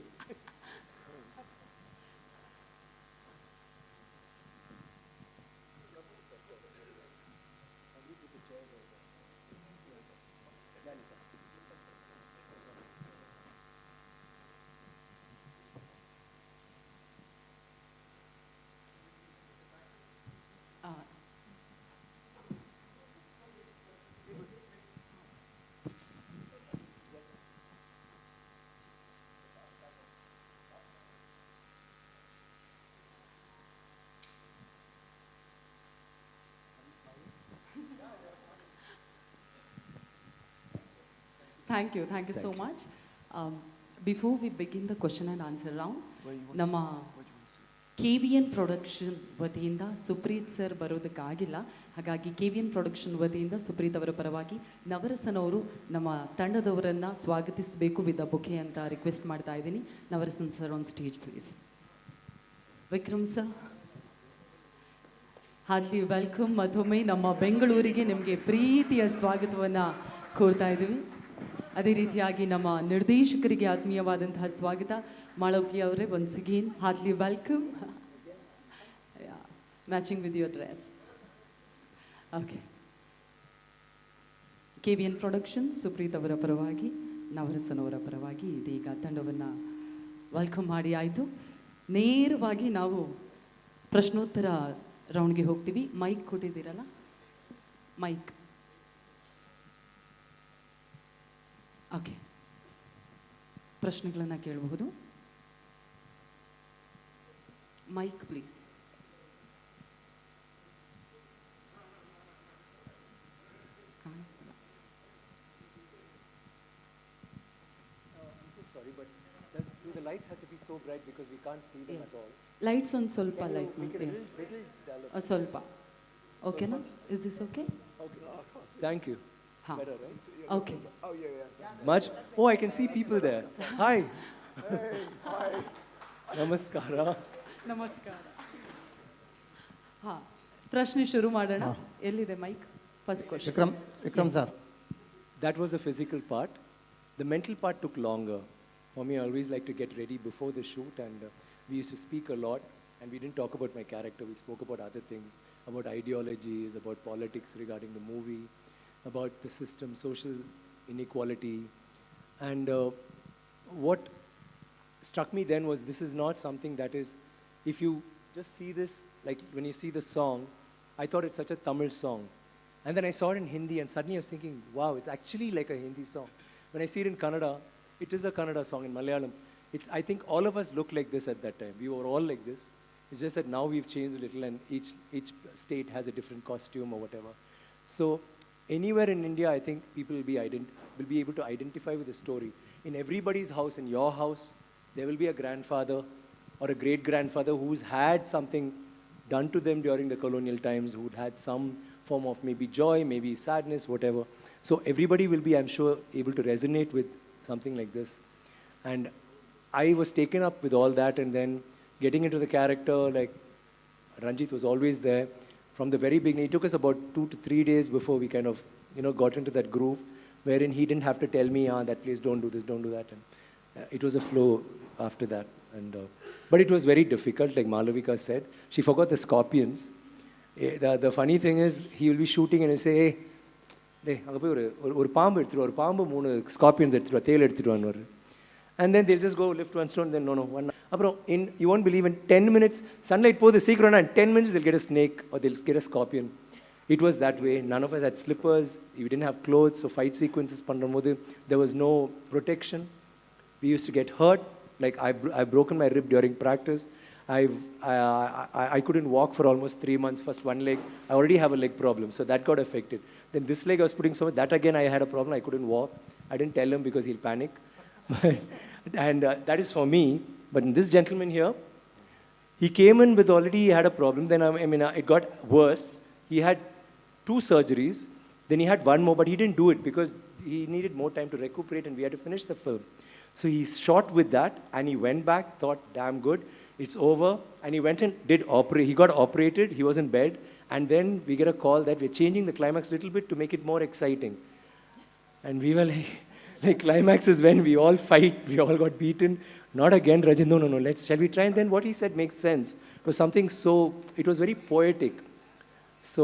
Thank you so much. Before we begin the question and answer round, ನಮ್ಮ KVN production ವತಿಯಿಂದ Supreeth sir ಬರೋದಕ್ಕಾಗಿಲ್ಲ, ಹಾಗಾಗಿ KVN production ವತಿಯಿಂದ ಸುಪ್ರೀತ್ ಅವರ ಪರವಾಗಿ ನವರಸನ್ ಅವರು ನಮ್ಮ ತಂಡದವರನ್ನು ಸ್ವಾಗತಿಸಬೇಕು ವಿತ್ ಅ ಬೊಕೆ ಅಂತ ರಿಕ್ವೆಸ್ಟ್ ಮಾಡ್ತಾ ಇದ್ದೀನಿ. Navarasan sir on stage please. Vikram sir, heartly welcome. ಮತ್ತೊಮ್ಮೆ ನಮ್ಮ ಬೆಂಗಳೂರಿಗೆ ನಿಮಗೆ ಪ್ರೀತಿಯ ಸ್ವಾಗತವನ್ನು ಕೋರ್ತಾ ಇದ್ದೀವಿ. ಅದೇ ರೀತಿಯಾಗಿ ನಮ್ಮ ನಿರ್ದೇಶಕರಿಗೆ ಆತ್ಮೀಯವಾದಂತಹ ಸ್ವಾಗತ. ಮಾಳವ್ಯ ಅವರೇ, once again heartly welcome. Matching with your dress. Okay. KVN production Supreeth ಅವರ ಪರವಾಗಿ, ನವರಸನ್ ಅವರ ಪರವಾಗಿ ಇದೀಗ ತಂಡವನ್ನು ವೆಲ್ಕಮ್ ಮಾಡಿ ಆಯಿತು. ನೇರವಾಗಿ ನಾವು ಪ್ರಶ್ನೋತ್ತರ ರೌಂಡ್ಗೆ ಹೋಗ್ತೀವಿ. Mic ಕೊಟ್ಟಿದ್ದೀರಲ್ಲ, mic. ಓಕೆ, ಪ್ರಶ್ನೆಗಳನ್ನು ಕೇಳಬಹುದು. Mic please. ಕಾಣಿಸ್ತಿಲ್ಲ. I'm so sorry, but do the lights have to be so bright because we can't see them at all? Lights ಒಂದು ಸ್ವಲ್ಪ Can you ಲೈಟ್ make ಮಾಡಿ. it a little duller? ಸ್ವಲ್ಪ. ಓಕೆನಾ? Is this okay? Okay. Thank you. ಹಾಂ, Better, right? Okay. Oh, yeah. That's Much? Oh, I can see people there. Hi. Hey, hi. Namaskara. ನಮಸ್ಕಾರ. ಹಾಂ, ಪ್ರಶ್ನೆ ಶುರು ಮಾಡೋಣ. ಎಲ್ಲಿದೆ mic? First question. Vikram sir. That was the physical part. The mental part took longer. For me, I always like to get ready before the shoot, and we used to speak a lot, and we didn't talk about my character. We spoke about other things, about ideologies, about politics regarding the movie, about the system, social inequality. And what struck me then was this is not something that is, if you just see this, like when you see the song, I thought it's such a Tamil song. And then I saw it in Hindi, and suddenly I was thinking, wow, it's actually like a Hindi song. When I see it in Kannada, it is a Kannada song. In Malayalam, I think all of us looked like this at that time. We were all like this. It's just that now we've changed a little, and each state has a different costume or whatever. So anywhere in India, I think people will be able to identify with the story. In everybody's house, in your house, there will be a grandfather or a great-grandfather who's had something done to them during the colonial times, who'd had some form of maybe joy, maybe sadness, whatever. So everybody will be, I'm sure, able to resonate with something like this. And I was taken up with all that, and then getting into the character, like Ranjit was always there. from the very beginning. It took us about 2 to 3 days before we kind of, got into that groove, wherein he didn't have to tell me, that place, don't do this, don't do that. And it was a flow after that. And but it was very difficult, like Malavika said. She forgot the scorpions. The funny thing is, he will be shooting and he'll say, hey, அங்கே போய் ஒரு பாம்பு எடுத்துட்டு ஒரு பாம்பு 3 scorpions எடுத்துட்டு தேல் எடுத்துட்டு வான்னு. And then they'll just go lift one stone, then no, one. அப்புறம் you won't believe, in 10 minutes, sunlight போகுது சீக்கிரம்னா, in 10 minutes they'll get a snake or they'll get a scorpion. It was that way. None of us had slippers. We didn't have clothes. So fight sequences பண்ணும்போது there was no protection. We used to get hurt. Like I've broken my rib during practice. I couldn't walk for almost 3 months. First one leg, I already have a leg problem, so that got affected. Then this leg I was putting so much, that again I had a problem, I couldn't walk. I didn't tell him because he'll panic. And that is for me. But this gentleman here, he came in with already had a problem. Then it got worse. He had 2 surgeries. Then he had 1 more, but he didn't do it because he needed more time to recuperate and we had to finish the film. So he shot with that and he went back, thought, damn good, it's over. And he went and he got operated, he was in bed. And then we get a call that we're changing the climax a little bit to make it more exciting. And we were like climax is when we all fight, we all got beaten. Not again, Rajin, no, shall we try? And then what he said makes sense. It was something it was very poetic. So,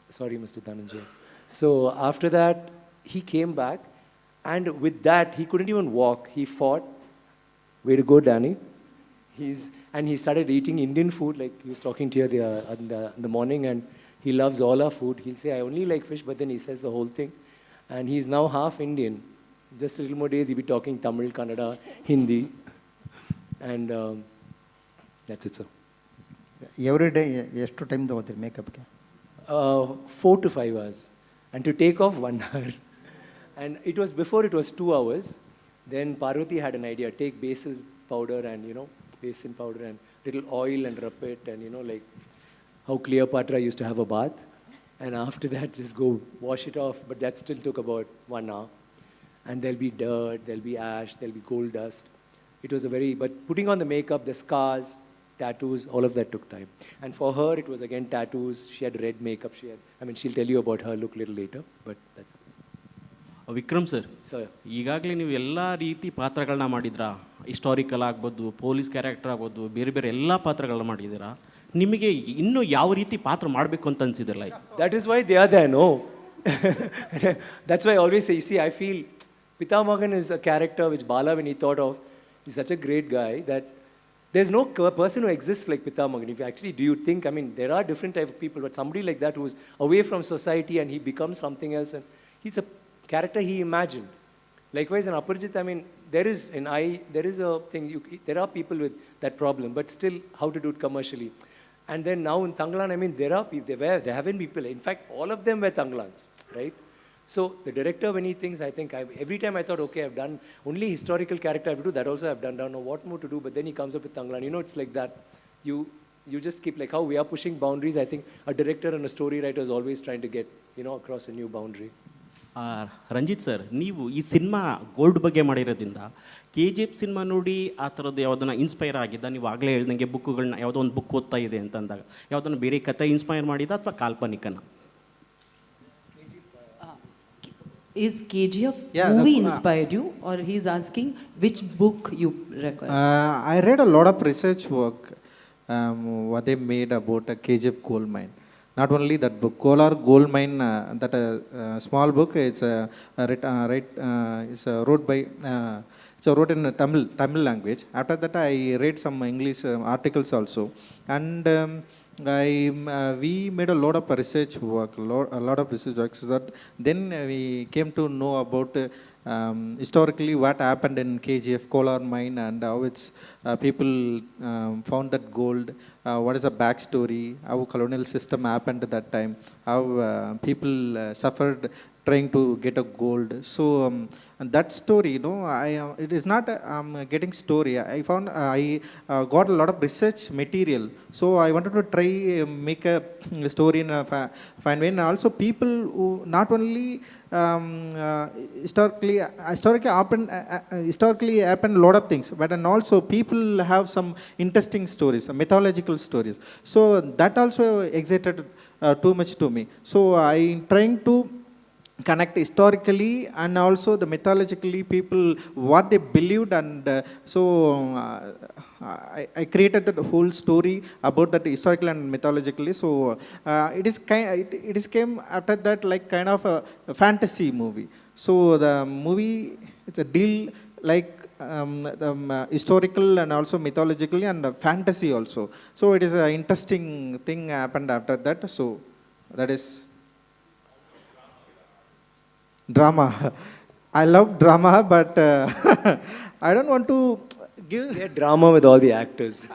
sorry, Mr. Dhananjay. So after that, he came back. And with that, he couldn't even walk. He fought. Way to go, Danny. And he started eating Indian food, like he was talking to you in the morning, and he loves all our food. He'll say, I only like fish, but then he says the whole thing. And he's now half Indian. Just a little more days, he'll be talking Tamil, Kannada, Hindi. And that's it, sir. Every day, ಎಷ್ಟು time ತಗೋತೀರಿ ಮೇಕಪ್ಗೆ? 4 to 5 hours. And to take off 1 hour. And before it was 2 hours. Then Parvati had an idea, take basil powder and, basin powder and little oil and rub it, and, like how Cleopatra used to have a bath. And after that, just go wash it off. But that still took about 1 hour. And there'll be dirt, there'll be ash, there'll be gold dust. It was but putting on the makeup, the scars, tattoos, all of that took time. And for her, it was again tattoos. She had red makeup. She'll tell you about her look a little later, but that's... Vikram sir, Sir. ಈಗಾಗಲೇ ನೀವು ಎಲ್ಲ ರೀತಿ ಪಾತ್ರಗಳನ್ನ ಮಾಡಿದ್ರಾ? Historical ಆಗ್ಬೋದು, police character ಆಗ್ಬೋದು, ಬೇರೆ ಬೇರೆ ಎಲ್ಲ ಪಾತ್ರಗಳನ್ನ ಮಾಡಿದ್ದೀರಾ. ನಿಮಗೆ ಇನ್ನೂ ಯಾವ ರೀತಿ ಪಾತ್ರ ಮಾಡಬೇಕು ಅಂತ ಅನ್ಸಿದಿಲ್ಲ? That is why they are there, no? That's why I always say, see, I feel Pitamagan is a character which Bala, when he thought of, he's such a great guy that there's no person who exists like Pitamagan. If you actually, do you think, there are different type of people, but somebody like that who's away from society and he becomes something else, and he's a character he imagined. Likewise, in Aparajit, there is a thing, there are people with that problem, but still, how to do it commercially. And then now in Thangalaan, there are people, there have been people, in fact, all of them were Thangalaans, right? So the director, when he thinks, every time I thought, okay, I've done only historical character, I have to do that also, I've done, know what more to do, but then he comes up with Thangalaan. It's like that. You just keep, like how we are pushing boundaries, I think a director and a story writer is always trying to get, across a new boundary. Ranjith sir, ನೀವು ಈ cinema gold ಬಗ್ಗೆ ಮಾಡಿರೋದ್ರಿಂದ KGF cinema ನೋಡಿ ಆ ಥರದ್ದು ಯಾವುದನ್ನ inspire ಆಗಿದ್ದ? ನೀವು ಆಗಲೇ ಹೇಳ್ದಂಗೆ ಬುಕ್ಗಳನ್ನ ಯಾವುದೋ ಒಂದು ಬುಕ್ ಓದ್ತಾ ಇದೆ ಅಂತಂದಾಗ ಯಾವುದನ್ನು ಬೇರೆ ಕಥೆ ಇನ್ಸ್ಪೈರ್ ಮಾಡಿದ ಅಥವಾ ಕಾಲ್ಪನಿಕನ? Is KGF movie inspired you, or he's asking which book you recommend? I read a lot of research work, what they made about a KGF gold mine. Not only that book, Kolar Gold Mine, that small book, it's wrote in Tamil language. After that, I read some English articles also, and we made a lot of research work, a lot of research work. So that then we came to know about historically what happened in KGF Kolar mine and how it's people found that gold. What is the backstory? How colonial system happened at that time? How people suffered trying to get a gold. So and that story, it is not getting story. I found I got a lot of research material. So I wanted to try make a story in a fine way. And also people who not only historically happened a lot of things, but and also people people have some interesting stories, mythological stories. So that also excited too much to me. So I trying to connect historically and also the mythologically people what they believed, and I created the whole story about that historical and mythologically. So it is came after that like kind of a fantasy movie. So the movie, it's a deal like historical and also mythological and fantasy also. So it is an interesting thing happened after that. So that is drama. I love drama, but I don't want to give. Yeah, drama with all the actors.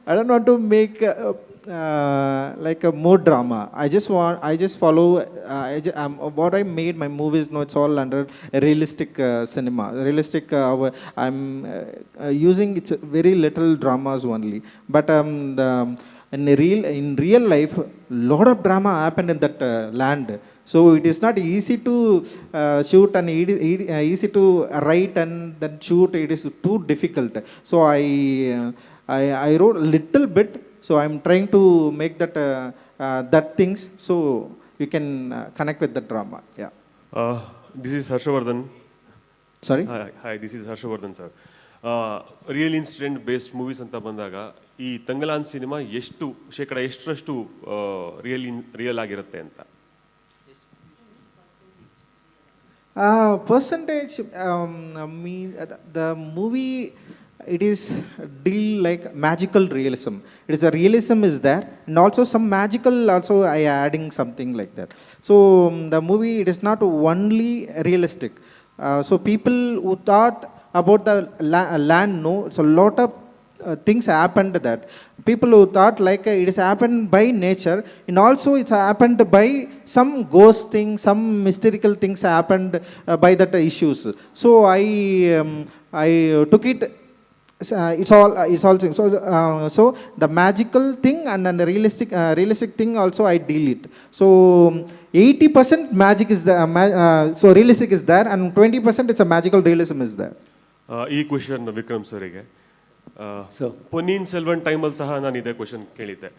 I don't want to make like a more drama. I just follow. What I made my movies. No, it's all under realistic cinema. Realistic. I'm using it's very little dramas only. But in real life, lot of drama happened in that land. So it is not easy to shoot and easy to write and then shoot. It is too difficult. So I wrote a little bit. So I'm trying to make that things so you can connect with the drama. Yeah. This is Harshavardhan. Sorry. Hi, this is Harshavardhan sir. Real incident based movies ಅಂತ ಬಂದಾಗ ಈ ತಂಗಲಾನ್ cinema ಎಷ್ಟರಷ್ಟು real ಆಗಿರುತ್ತೆ ಅಂತ? Percentage, the movie, it is deal like magical realism. It is a realism is there, and also some magical also I adding something like that. So the movie, it is not only realistic. So people who thought about the land, no, it's a lot of things happened that people who thought like it is happened by nature, and also it's happened by some ghost thing, some mystical things happened by that issues. So I took it. It's all things. So the magical thing and then the realistic thing also I deal it. So 80% magic is there. So realistic is there, and 20% it's a magical realism is there. ಈ question Vikram ಸರ್ಗೆ. ಪೊನ್ನಿಯಿನ್ ಸೆಲ್ವನ್ ಟೈಮಲ್ಲಿ ಸಹ ನಾನು ಇದೇ question ಕೇಳಿದ್ದೆ.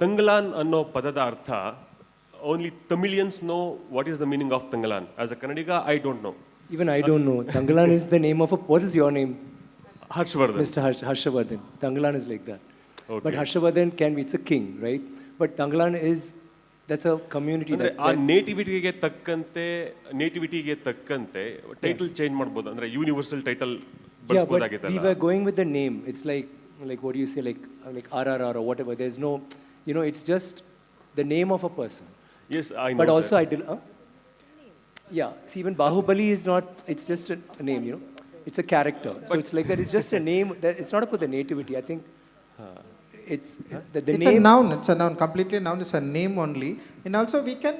ತಂಗಲಾನ್ ಅನ್ನೋ ಪದದ ಅರ್ಥ only Tamilians know what is the meaning of Thangalaan. As a Kannadiga I don't know. Even I don't know. Thangalaan is the name of a. What is your name? Harshavardhan. Mr. Harshavardhan. Thangalaan is like that. Okay. But Harshavardhan it's a king, right? But Thangalaan is, that's a community. ಆ ನೇಟಿವಿಟಿಗೆ ತಕ್ಕಂತೆ title change ಮಾಡ್ಬೋದು, ಅಂದ್ರೆ universal title ಬಳಸಬಹುದಾಗಿತ್ತಲ್ಲ. We were going with the name. It's like what do you say, like RRR or whatever. There's no, it's just the name of a person. Yes, I know. But also sir. I did. Yeah. See, even Bahubali is not. It's just a name, It's a character. So it's like that. It's just a name. It's not about the nativity. I think it's the it's name. It's a noun. Completely noun. It's a name only. And also we can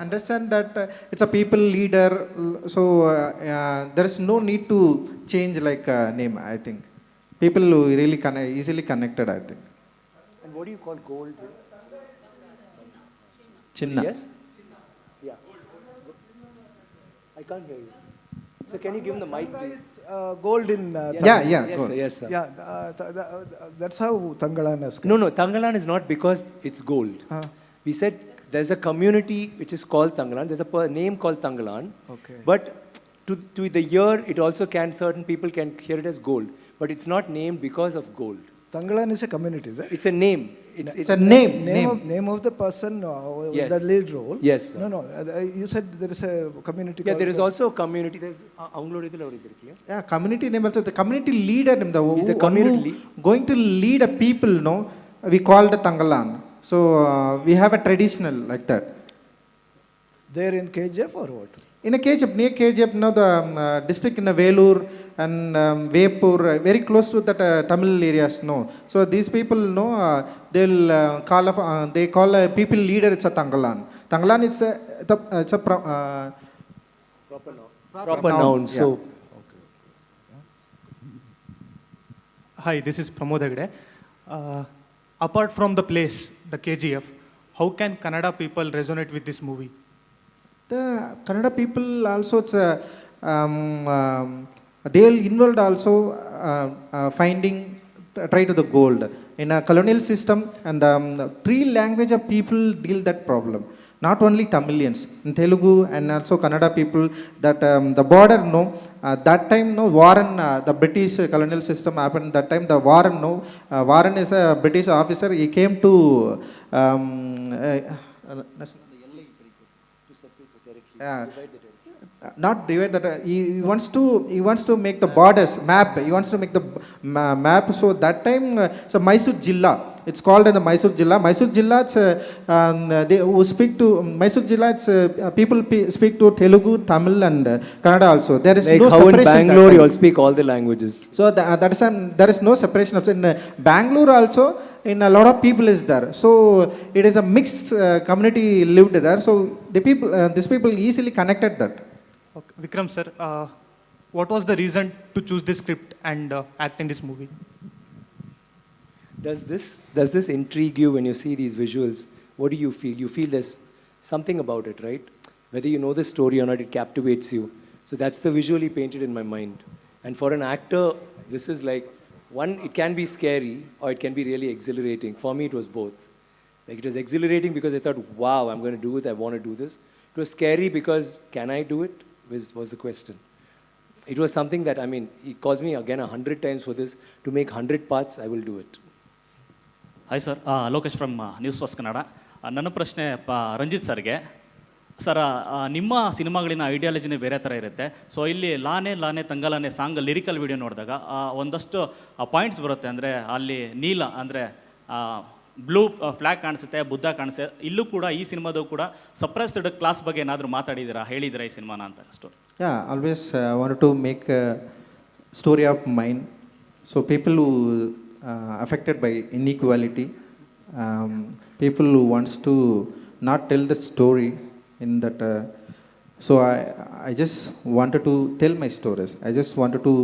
understand that it's a people leader. So there is no need to change like name. I think people who really easily connected. I think. And what do you call gold? Chinna. Yes. Yeah. I can't hear you. So can you give him the mic, please? Gold in Yeah. Yes, Gold. sir. Yes, sir. yeah. That's how Thangalaan is. No. Thangalaan is not because it's gold. We said there's a community which is called Thangalaan. There's a name called Thangalaan. Okay. But to the year, it also certain people can hear it as gold. But it's not named because of gold. Thangalaan is a community, is it? It's a name. It's a name. Name of the person Yes. the lead role. Yes, sir. No. You said there is a community. Yeah, there is also a community. There's Yeah, community name also. The community leader, He's a community going to lead a people, we call the Thangalaan. So we have a traditional like that. There in KGF or what? In a KGF, near KGF, the district in Velur and Vepur, very close to that Tamil areas, So these people, they'll they call a people leader, it's a Thangalaan. Thangalaan, it's a proper noun. So. Okay. Hi, this is Pramod Hegde. Apart from the place, the KGF, how can Kannada people resonate with this movie? The Kannada people also, it's they'll involved also finding try to the gold in a colonial system, and three language of people deal that problem, not only Tamilians, in Telugu and also Kannada people, that the border, no, that time, no, Warren, the British colonial system happened that time. The Warren, no, Warren is a British officer. He came to um, uh, not divide that, he wants to make the borders map, he wants to make the map. So that time, so Mysore Jilla, it's called in the Mysore Jilla, it's they who speak to Mysore Jilla, it's people speak to Telugu, Tamil and Kannada also. There is like no how separation. In Bangalore you all speak all the languages. So that is there is no separation also. In Bangalore also, in a lot of people is there, so it is a mixed community lived there, so the people these people easily connected that. Okay. Vikram sir, what was the reason to choose this script and act in this movie? Does this intrigue you when you see these visuals? What do you feel? You feel there's something about it, right? Whether you know the story or not, it captivates you. So that's the visually painted in my mind. And for an actor, this is like, one, it can be scary or it can be really exhilarating. For me, it was both. Like, it was exhilarating because I thought, wow, I'm going to do it, I want to do this. It was scary because, can I do it? Was the question. It was something that, I mean, he calls me again 100 times for this. To make 100 parts, I will do it. Hi sir, Lokesh from News First Kannada. ನನ್ನ ಪ್ರಶ್ನೆ ರಂಜಿತ್ ಸರ್ಗೆ. Sir, ನಿಮ್ಮ ಸಿನಿಮಾಗಳಿನ ಐಡಿಯಾಲಜಿನೇ ಬೇರೆ ಥರ ಇರುತ್ತೆ. So ಇಲ್ಲಿ ಲಾನೆ ತಂಗಲಾನೆ song lyrical video ನೋಡಿದಾಗ ಒಂದಷ್ಟು ಪಾಯಿಂಟ್ಸ್ ಬರುತ್ತೆ. ಅಂದರೆ ಅಲ್ಲಿ ನೀಲ ಅಂದರೆ ಬ್ಲೂ ಫ್ಲ್ಯಾಗ್ ಕಾಣಿಸುತ್ತೆ, ಬುದ್ಧ ಕಾಣಿಸುತ್ತೆ. ಇಲ್ಲೂ ಕೂಡ ಈ ಸಿನಿಮಾದು ಕೂಡ ಸಪ್ರೆಸ್ಡ್ ಕ್ಲಾಸ್ ಬಗ್ಗೆ ಏನಾದರೂ ಮಾತಾಡಿದ್ದೀರಾ, ಹೇಳಿದ್ದೀರಾ ಈ ಸಿನಿಮಾನ ಅಂತ story? Yeah, always wanted to make a story of mine. So people who affected by inequality, people who wants to not tell the story in that. So I just wanted to tell my stories. I just wanted to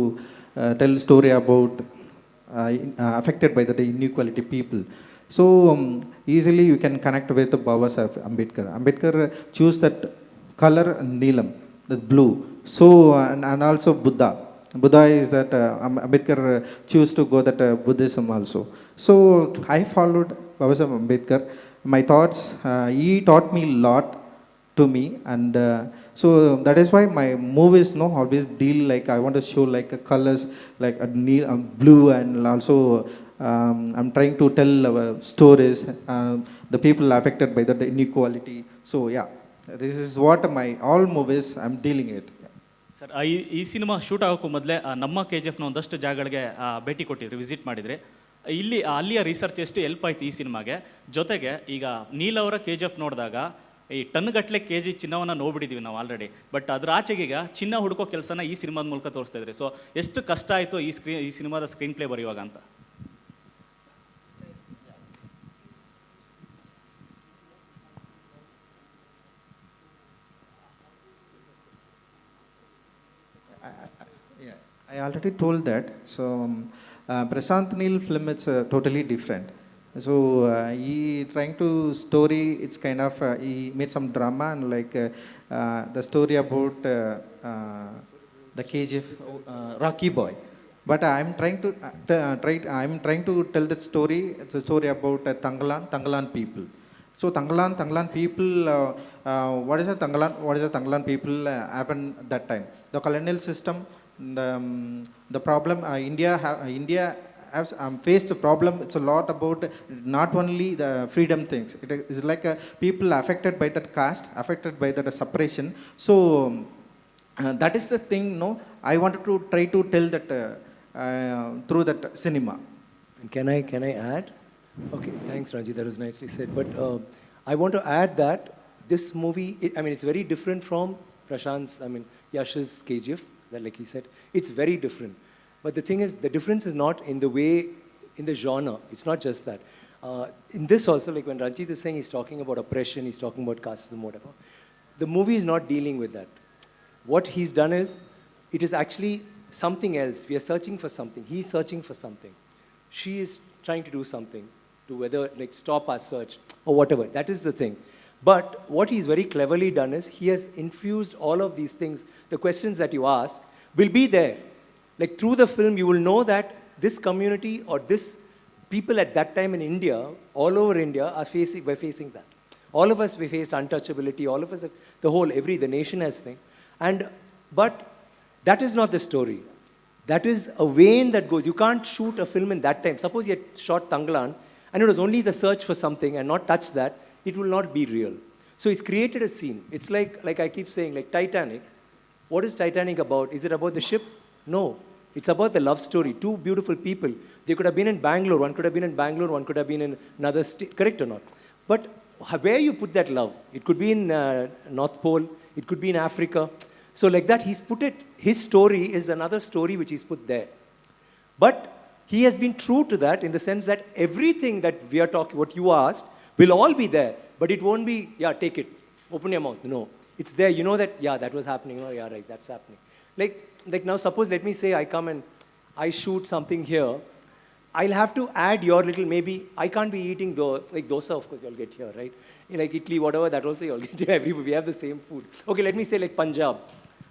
tell story about affected by the inequality people. So easily you can connect with the Baba Saheb Ambedkar. Ambedkar choose that color Neelam, the blue. So and also Buddha. Buddha is that Ambedkar choose to go that Buddhism also. So I followed Baba Saheb Ambedkar. My thoughts, he taught me a lot to me, and so that is why my movies always deal like, I want to show like colors like a blue, and also I'm trying to tell stories, the people affected by the inequality. So yeah, this is what my all movies I'm dealing it. Sir, ಈ cinema shoot ಆಗೋಕ್ಕೂ ಮೊದಲೇ ನಮ್ಮ KGF ಒಂದಷ್ಟು ಜಾಗಗಳಿಗೆ ಭೇಟಿ ಕೊಟ್ಟಿದ್ರಿ, visit ಮಾಡಿದ್ರಿ. ಅಲ್ಲಿಯ research ಎಷ್ಟು help ಆಯ್ತು ಈ ಸಿನಿಮಾಗೆ? ಜೊತೆಗೆ ಈಗ ನೀಲ್ ಅವರ KGF ನೋಡಿದಾಗ ಈ ಟನ್ಗಟ್ಟಲೆ KG ಚಿನ್ನವನ್ನು ನೋಡ್ಬಿಟ್ಟಿದ್ದೀವಿ ನಾವು ಆಲ್ರೆಡಿ, ಬಟ್ ಅದ್ರ ಆಚೆಗೀಗ ಚಿನ್ನ ಹುಡುಕೋ ಕೆಲಸನ ಈ ಸಿನಿಮಾದ ಮೂಲಕ ತೋರಿಸ್ತಾ ಇದ್ರಿ. ಸೊ ಎಷ್ಟು ಕಷ್ಟ ಆಯಿತು ಈ ಸಿನಿಮಾದ ಸ್ಕ್ರೀನ್ ಪ್ಲೇ ಬರೆಯುವಾಗ ಅಂತ? I already told that. So Prashant Neel film, it's totally different. So he trying to story, it's kind of he made some drama, and like the story about the KGF Rocky Boy. But I'm trying to tell the story. It's a story about Thangalaan people. So Thangalaan people, what is the Thangalaan people happened that time? The colonial system, the problem India has faced a problem. It's a lot about not only the freedom things. It is like people affected by that caste, affected by that separation. So that is the thing. I wanted to try to tell that through that cinema. And can I add? Okay, thanks Ranjit, that was nicely said. But I want to add that this movie, it's very different from Prashant's, Yash's KGF, that like he said, it's very different. But the thing is, the difference is not in the way, in the genre. It's not just that. In this also, like when Ranjit is saying he's talking about oppression, he's talking about casteism, whatever, the movie is not dealing with that. What he's done is, it is actually something else. We are searching for something. He's searching for something. She is trying to do something to whether like stop our search or whatever. That is the thing. But what he's very cleverly done is he has infused all of these things. The questions that you ask will be there. Like through the film, you will know that this community or this people at that time in India, all over India, were facing that. All of us, we faced untouchability. All of us, the nation has thing. But that is not the story. That is a vein that goes. You can't shoot a film in that time. Suppose you had shot Thangalaan and it was only the search for something and not touch that, it will not be real. So he's created a scene. It's like I keep saying, like Titanic. What is Titanic about? Is it about the ship? No. It's about the love story. Two beautiful people. They could have been in Bangalore. One could have been in Bangalore. One could have been in another state. Correct or not? But where you put that love? It could be in North Pole. It could be in Africa. So like that, he's put it. His story is another story which he's put there. But he has been true to that in the sense that everything that we are talking, what you asked, will all be there. But it won't be, yeah, take it. Open your mouth. No. It's there. You know that, yeah, that was happening. Oh, yeah, right, that's happening. Like now, suppose, let me say I come and I shoot something here. I'll have to add your little, maybe, I can't be eating, like dosa, of course, you'll get here, right? Like Italy, whatever, that also you'll get here. Everybody, we have the same food. Okay, let me say like Punjab.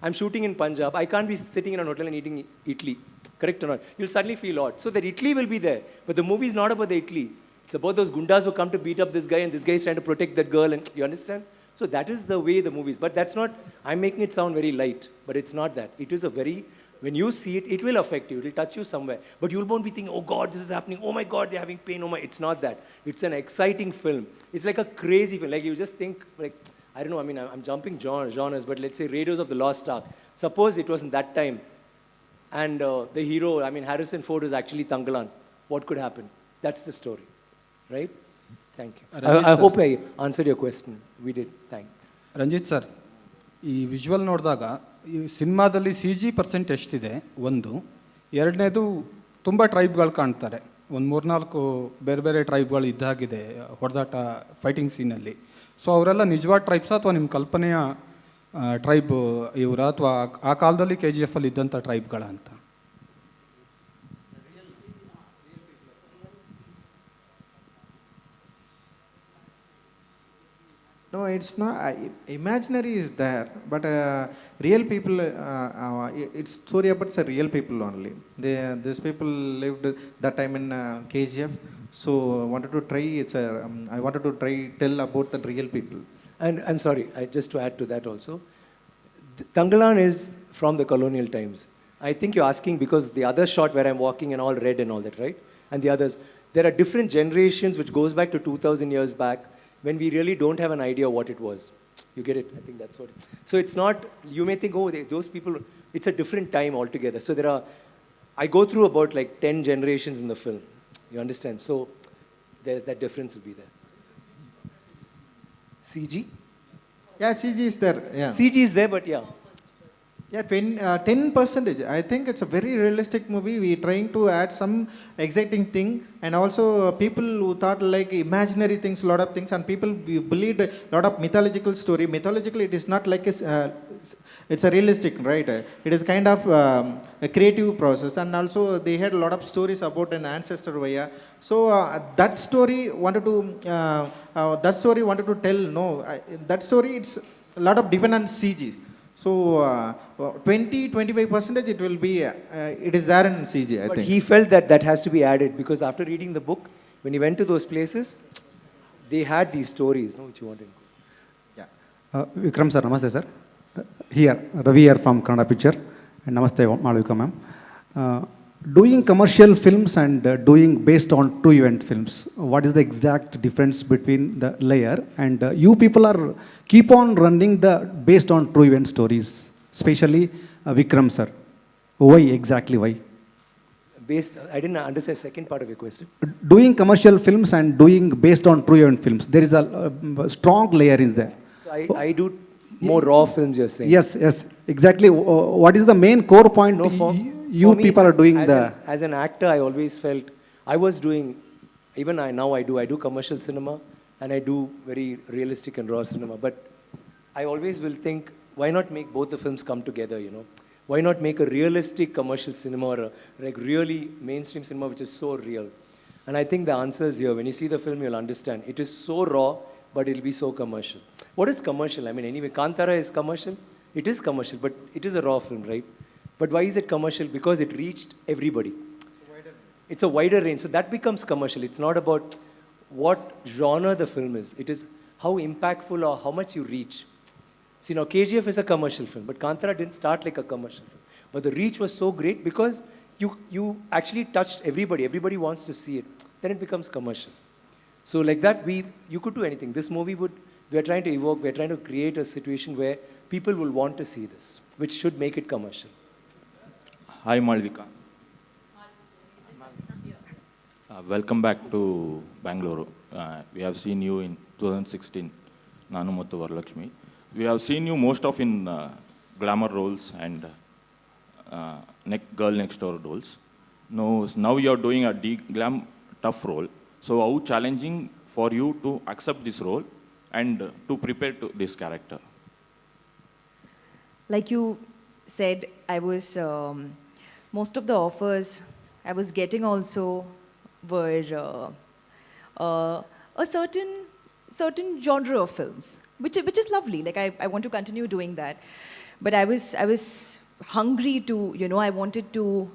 I'm shooting in Punjab. I can't be sitting in a hotel and eating Italy. Correct or not? You'll suddenly feel odd. So that Italy will be there. But the movie is not about the Italy. It's about those gundas who come to beat up this guy and this guy is trying to protect that girl. And you understand? So that is the way the movie is. But that's not, I'm making it sound very light. But it's not that. It is a very, when you see it, it will affect you. It will touch you somewhere. But you won't be thinking, oh God, this is happening. Oh my God, they're having pain. Oh my, it's not that. It's an exciting film. It's like a crazy film. Like you just think, like, I don't know, I mean, I'm jumping genres, but let's say Raiders of the Lost Ark. Suppose it was in that time, and the hero, I mean, Harrison Ford is actually Thangalaan. What could happen? That's the story, right? Thank you. I hope I answered your question. We did. Thanks. Ranjith sir, ಈ visual ನೋಡಿದಾಗ ಈ ಸಿನಿಮಾದಲ್ಲಿ C G percent ಎಷ್ಟಿದೆ ಒಂದು, ಎರಡನೇದು ತುಂಬ ಟ್ರೈಬ್ಗಳು ಕಾಣ್ತಾರೆ, ಒಂದು ಮೂರ್ನಾಲ್ಕು ಬೇರೆ ಬೇರೆ ಟ್ರೈಬ್ಗಳು ಇದ್ದಾಗಿದೆ ಹೊಡೆದಾಟ ಫೈಟಿಂಗ್ ಸೀನಲ್ಲಿ. ಸೊ ಅವರೆಲ್ಲ ನಿಜವಾದ ಟ್ರೈಬ್ಸಾ ಅಥವಾ ನಿಮ್ಮ ಕಲ್ಪನೆಯ ಟ್ರೈಬ್ ಇವರ, ಅಥವಾ ಆ ಕಾಲದಲ್ಲಿ ಕೆ ಜಿ ಎಫಲ್ಲಿ ಇದ್ದಂಥ ಟ್ರೈಬ್ಗಳ ಅಂತ? No, it's not. Imaginary is there, but real people. It's story about the real people only. These people lived that time in KGF, so I wanted to try. I wanted to tell about the real people. And I'm sorry, just to add to that also, Thangalaan is from the colonial times. I think you're asking because the other shot where I'm walking and all red and all that, right? And the others, there are different generations which goes back to 2,000 years back, when we really don't have an idea what it was. You get it? I think that's what. So it's not, you may think, oh, those people, it's a different time altogether. So I go through about like 10 generations in the film. You understand? So that difference will be there. CG? Yeah, CG is there. Yeah. CG is there, but yeah. Yeah, 10%. I think it's a very realistic movie. We're trying to add some exciting thing, and also people who thought like imaginary things, a lot of things, and people believed a lot of mythological story. Mythological, it is not like it's a realistic, right? It is kind of a creative process, and also they had a lot of stories about an ancestor via. So that story wanted to tell. No, that story, it's a lot of depend on CG. So 20-25% it will be, it is there in CG, I think. But he felt that has to be added because after reading the book, when he went to those places, they had these stories, no, which you wanted. Yeah. Vikram sir, namaste sir. Here, Ravi here from Kannada Picture. And namaste, Malavika ma'am. Doing commercial films and doing based on true event films, what is the exact difference between the layer? And you people are keep on running the based on true event stories, especially Vikram sir. Why exactly? Why? I didn't understand the second part of your question. Doing commercial films and doing based on true event films, there is a strong layer is there. So I do more raw films, you're saying? Yes, exactly. What is the main core point? No, you people are doing as an actor, I always felt I was doing, even now I do commercial cinema and I do very realistic and raw cinema. But I always will think, why not make both the films come together, you know? Why not make a realistic commercial cinema or like really mainstream cinema which is so real? And I think the answer is here. When you see the film, you'll understand. It is so raw, but it'll be so commercial. What is commercial? I mean, anyway, Kantara is commercial. It is commercial, but it is a raw film, right? But why is it commercial? Because it reached everybody. It's a wider range. So that becomes commercial. It's not about what genre the film is. It is how impactful or how much you reach. See, now KGF is a commercial film, but Kantara didn't start like a commercial film. But the reach was so great because you actually touched everybody. Everybody wants to see it. Then it becomes commercial. So like that, you could do anything. This movie we are trying to evoke, we are trying to create a situation where people will want to see this, which should make it commercial. Hi, Malvika. Welcome back to Bangalore. We have seen you in 2016, Nanu Mattu Varalakshmi. We have seen you most of in glamour roles and girl next door roles. Now you are doing a glam tough role. So how challenging for you to accept this role and to prepare to this character? Like you said, I was, most of the offers I was getting also were a certain genre of films, which is lovely. Like I want to continue doing that. But I was hungry to, I wanted to,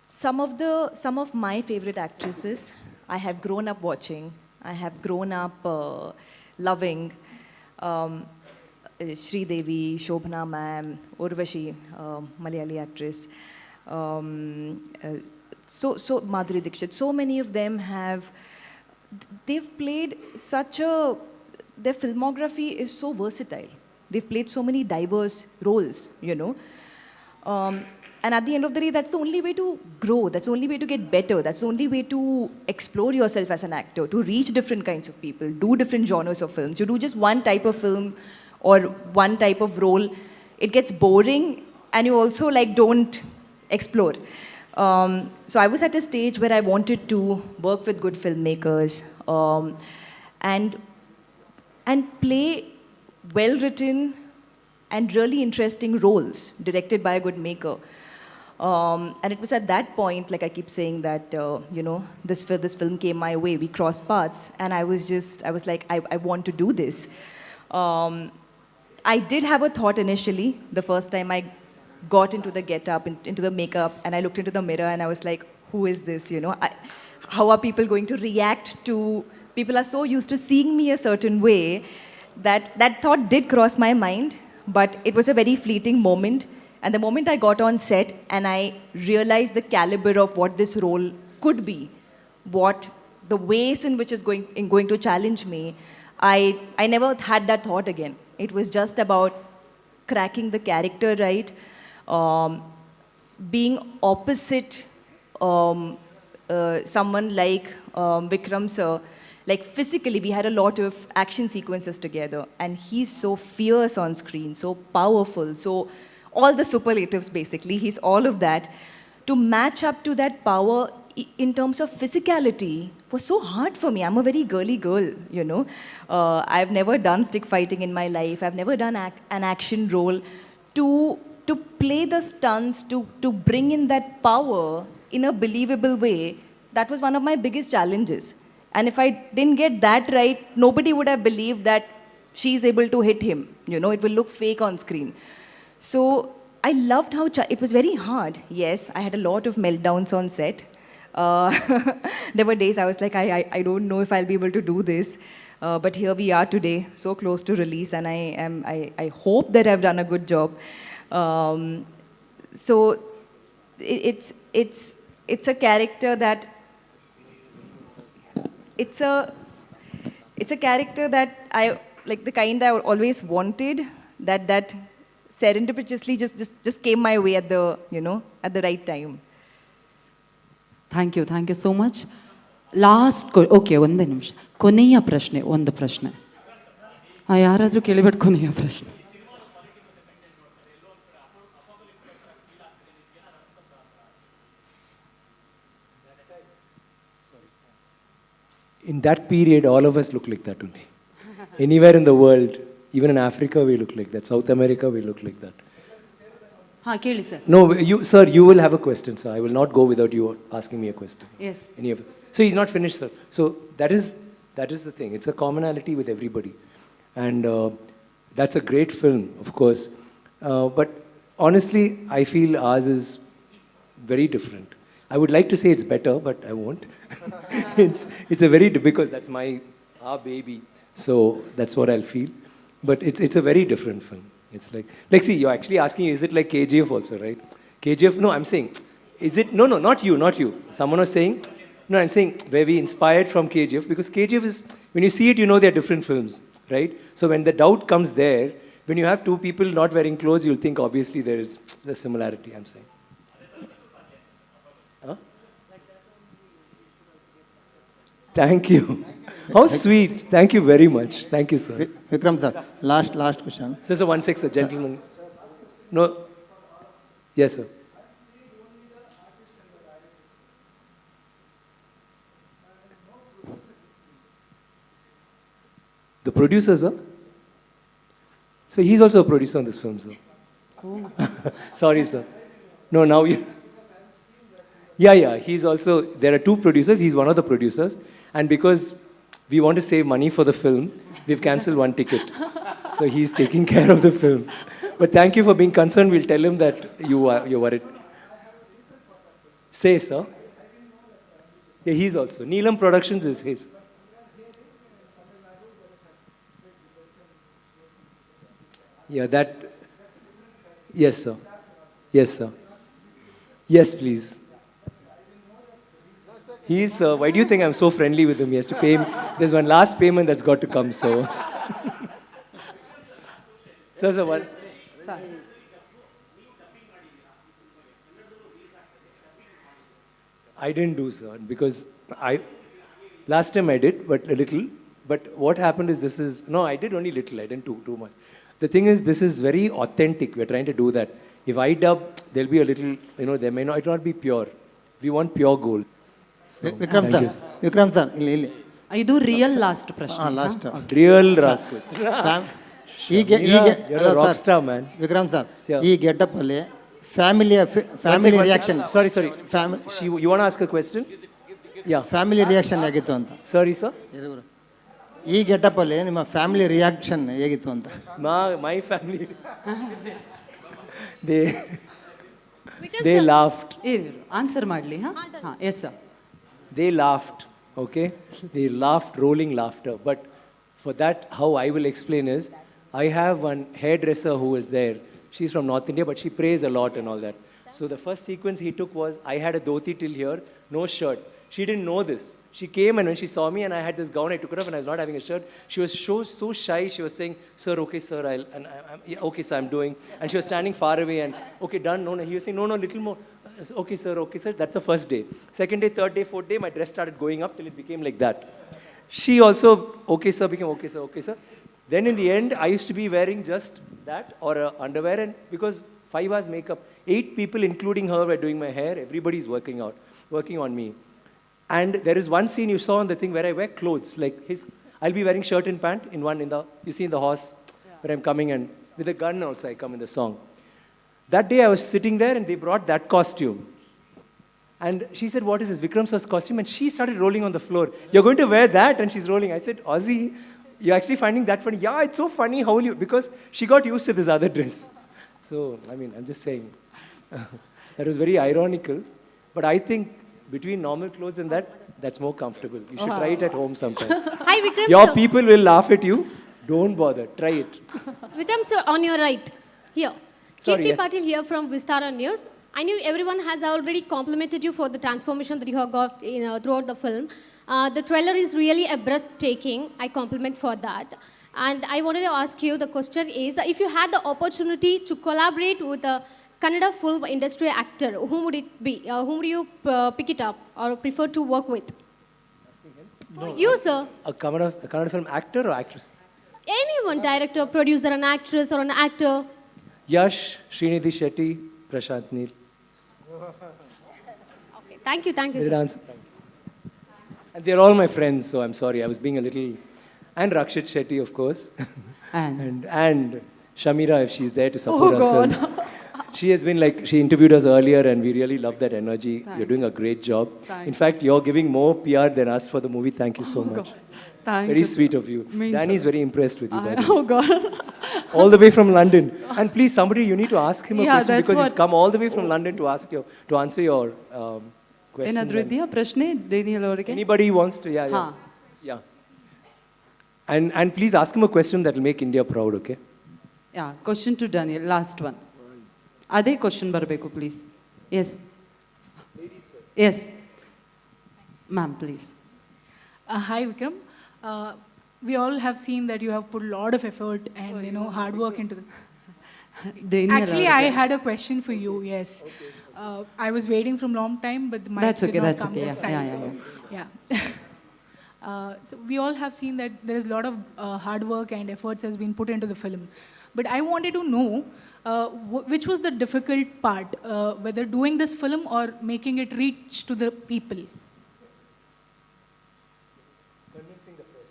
some of my favorite actresses I have grown up watching, I have grown up loving. Sri Devi, Shobhana ma'am, Urvashi, Malayali actress, so Madhuri Dixit, so many of them they've played their filmography is so versatile. They've played so many diverse roles, and at the end of the day, that's the only way to grow, that's the only way to get better, that's the only way to explore yourself as an actor, to reach different kinds of people, do different genres of films. You do just one type of film or one type of role, it gets boring and you also don't explore. So I was at a stage where I wanted to work with good filmmakers and play well-written and really interesting roles directed by a good maker. And it was at that point, like I keep saying that, this film came my way, we crossed paths, and I was like, I want to do this. I did have a thought initially, the first time I got into the get-up, into the makeup, and I looked into the mirror and I was like, who is this, how are people going to react to, people are so used to seeing me a certain way, that thought did cross my mind, but it was a very fleeting moment. And the moment I got on set and I realized the caliber of what this role could be, the ways in which it's going to challenge me, I never had that thought again. It was just about cracking the character right, being opposite someone like Vikram sir. Like physically, we had a lot of action sequences together, and he's so fierce on screen, so powerful, so all the superlatives basically, he's all of that. To match up to that power in terms of physicality was so hard for me. I'm a very girly girl, I've never done stick fighting in my life. I've never done an action role. To play the stunts, to bring in that power in a believable way, that was one of my biggest challenges. And if I didn't get that right, nobody would have believed that she's able to hit him. It will look fake on screen. So I loved how it was very hard. Yes, I had a lot of meltdowns on set. There were days I was like, I don't know if I'll be able to do this. But here we are today, so close to release, and I hope that I've done a good job. So it's a character that it's a character that I like, the kind I always wanted, that serendipitously just came my way at the right time. Thank you so much. Last, okay, ಒಂದೇ ನಿಮಿಷ, ಕೊನೆಯ ಪ್ರಶ್ನೆ, ಒಂದು ಪ್ರಶ್ನೆ ಯಾರಾದರೂ ಕೇಳಿಬಿಟ್ಟು ಕೊನೆಯ ಪ್ರಶ್ನೆ. In that period, all of us look like that only. Anywhere in the world, even in Africa, we look like that. South America, we look like that. ಕೇಳಿ sir. No, sir, you will have a question, sir. I will not go without you asking me a question. Yes. So he's not finished, sir. So that is the thing. It's a commonality with everybody. And that's a great film, of course. But honestly, I feel ours is very different. I would like to say it's better, but I won't. It's a very, because that's our baby. So that's what I'll feel. But it's a very different film. It's like see, you're actually asking, is it like KGF also, right? KGF, no, I'm saying, is it, no, not you. Someone was saying, no, I'm saying where we inspired from KGF, because KGF is, when you see it, you know they're different films, right? So when the doubt comes there, when you have two people not wearing clothes, you'll think obviously there is the similarity, I'm saying. Huh? Thank you. How sweet. Thank you very much. Thank you, sir. Vikram sir, last question. So 1-6, a gentleman. No. Yes, sir. The producer, sir? So he's also a producer on this film, sir. Oh. Sorry, sir. No, now you... Yeah, he's also... There are two producers. He's one of the producers. And because we want to save money for the film, we've cancelled one ticket. So he's taking care of the film. But thank you for being concerned. We'll tell him that you're worried. Say, sir. Yeah, he's also. Neelam Productions is his. Yeah, that... Yes, sir. Yes, sir. Yes, please. Why do you think I'm so friendly with him? He has to pay me. There's one last payment that's got to come, so... Sir, one... I didn't do, sir, because last time I did, but a little. But what happened is no, I did only little. I didn't do too much. The thing is, this is very authentic. We're trying to do that. If I dub, there'll be a little, there may not be pure. We want pure gold. So, Vikram sir, Vikram sir, ಇಲ್ಲಿ ಇದು real last ಪ್ರಶ್ನೆ. Last real last question. You're a rock star, man. Vikram sir, ಈ getup ಅಲ್ಲಿ family reaction. Sorry. You want to ask a question? Yeah. Family reaction ಹೇಗಿತ್ತು ಅಂತ. Sorry, sir. ಈ getup ಅಲ್ಲಿ ನಿಮ್ಮ ಫ್ಯಾಮಿಲಿ ರಿಯಾಕ್ಷನ್ ಹೇಗಿತ್ತು ಅಂತ. My family. They laughed. Answer ಮಾಡಲಿ. Yes, sir. They laughed, okay? They laughed, rolling laughter. But for that, how I will explain is, I have one hairdresser who is there. She's from North India, but she prays a lot and all that. So the first sequence he took was, I had a dhoti till here, no shirt. She didn't know this. She came, and when she saw me and I had this gown, I took it off and I was not having a shirt. She was so shy. She was saying, sir, okay, sir, okay, sir, I'm doing. And she was standing far away and, okay, done. No. He was saying, no, little more. Okay, sir. That's the first day. Second day, third day, fourth day, my dress started going up till it became like that. She also, okay, sir, became okay, sir. Then in the end, I used to be wearing just that or underwear, and because 5 hours makeup, 8 people, including her, were doing my hair. Everybody's working on me. And there is one scene you saw on the thing where I wear clothes, like I'll be wearing shirt and pant you see in the horse, where I'm coming, and with a gun also I come in the song. That day I was sitting there and they brought that costume. And she said, what is this, Vikram sir's costume? And she started rolling on the floor. You're going to wear that? And she's rolling. I said, Ozzy, you're actually finding that funny? Yeah, it's so funny. How will you? Because she got used to this other dress. So, I'm just saying. That was very ironical. But I think between normal clothes and that's more comfortable. You should try it at home sometime. Hi, Vikram Your sir. people will laugh at you. Don't bother. Try it. Vikram sir, on your right. Here. Sorry, Kirti Patil here from Vistara News. I knew everyone has already complimented you for the transformation that you have got throughout the film. The trailer is really a breathtaking. I compliment for that. And I wanted to ask you, the question is, if you had the opportunity to collaborate with a Kannada film industry actor, whom would it be? Whom would you pick it up or prefer to work with? No, You, sir. A Kannada film actor or actress? Anyone, director, producer, an actress, or an actor. Yash, Srinidhi Shetty, Prashant Neel. Okay, thank you, Did it sir. answer? And they're all my friends, so I'm sorry. I was being a little... And Rakshit Shetty, of course. And Shamira, if she's there to support our films. She has been she interviewed us earlier, and we really love that energy. Thanks. You're doing a great job. Thanks. In fact, you're giving more PR than us for the movie. Thank you so much. Thank Very you. sweet of you. Means Danny is a- very impressed with you. by the way. Oh, God. all the way from London. And please, somebody, you need to ask him a Yeah, question that's because he's what- come all the way from London to answer your question. ಏನಾದರೂ ಇದೆಯಾ ಪ್ರಶ್ನೆ Daniel ಅವರಿಗೆ? Anybody wants to, yeah. ಹಾ. Yeah. And please ask him a question that will make India proud, okay? Yeah question to Daniel, last one. ಅದೇ question ಬರಬೇಕು please. Yes yes ma'am please. Hi Vikram. We all have seen that you have put a lot of effort and hard work into the. Actually, I had a question for you. Yes, I was waiting from long time, but the mic That's okay, did not that's come okay, this yeah, side. Yeah. So we all have seen that there is a lot of hard work and efforts has been put into the film. But I wanted to know which was the difficult part, whether doing this film or making it reach to the people. Convincing the press.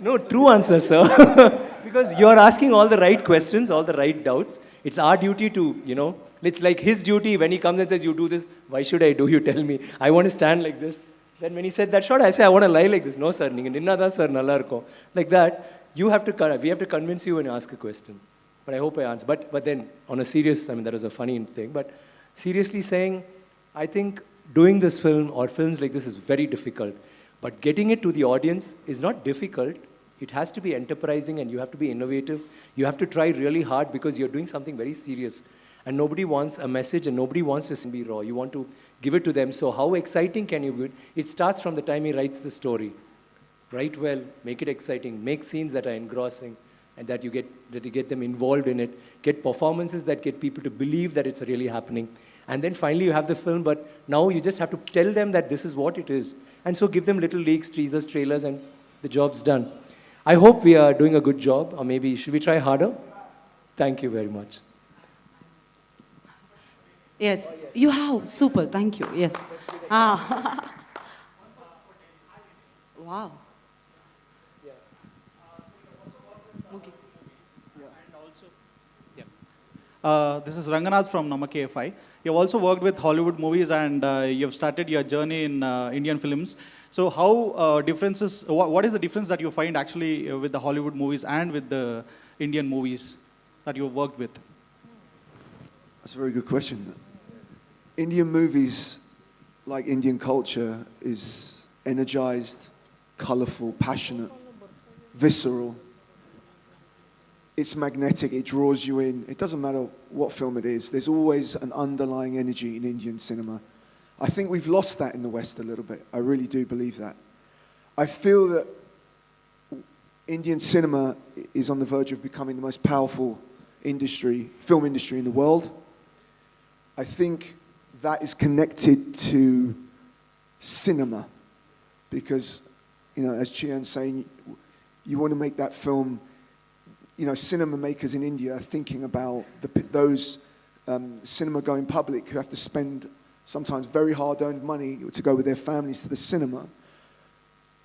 No, true answer, sir. Because you are asking all the right questions, all the right doubts. It's our duty to, it's like his duty when he comes and says, you do this, why should I do? You tell me. I want to stand like this. Then when he said that shot, I say, I want to lie like this. No, sir. Sir, like that, we have to convince you when you ask a question. But I hope I answer. But then, on a serious, that was a funny thing. But seriously saying, I think doing this film or films like this is very difficult. But getting it to the audience is not difficult. It has to be enterprising and you have to be innovative. You have to try really hard because you're doing something very serious. And nobody wants a message and nobody wants to be raw. You want to give it to them. So how exciting can you be? It starts from the time he writes the story. Write well, make it exciting, make scenes that are engrossing and that you get them involved in it. Get performances that get people to believe that it's really happening. And then finally you have the film, but now you just have to tell them that this is what it is. And so give them little leaks, teasers, trailers, and the job's done. I hope we are doing a good job, or maybe should we try harder? Thank you very much. Yes, you have. Super, thank you. Yes. Wow. Okay. This is Ranganath from Namake FI. You've also worked with Hollywood movies and you've started your journey in Indian films. So how what is the difference that you find actually with the Hollywood movies and with the Indian movies that you've worked with? That's a very good question. Indian movies, like Indian culture, is energized, colorful, passionate, visceral. It's magnetic, it draws you in. It doesn't matter what film it is, there's always an underlying energy in Indian cinema. I think we've lost that in the West a little bit. I really do believe that. I feel that Indian cinema is on the verge of becoming the most powerful film industry in the world. I think that is connected to cinema because, as Chian's saying, you want to make that film. Cinema makers in India are thinking about those cinema-going public who have to spend sometimes very hard-earned money to go with their families to the cinema.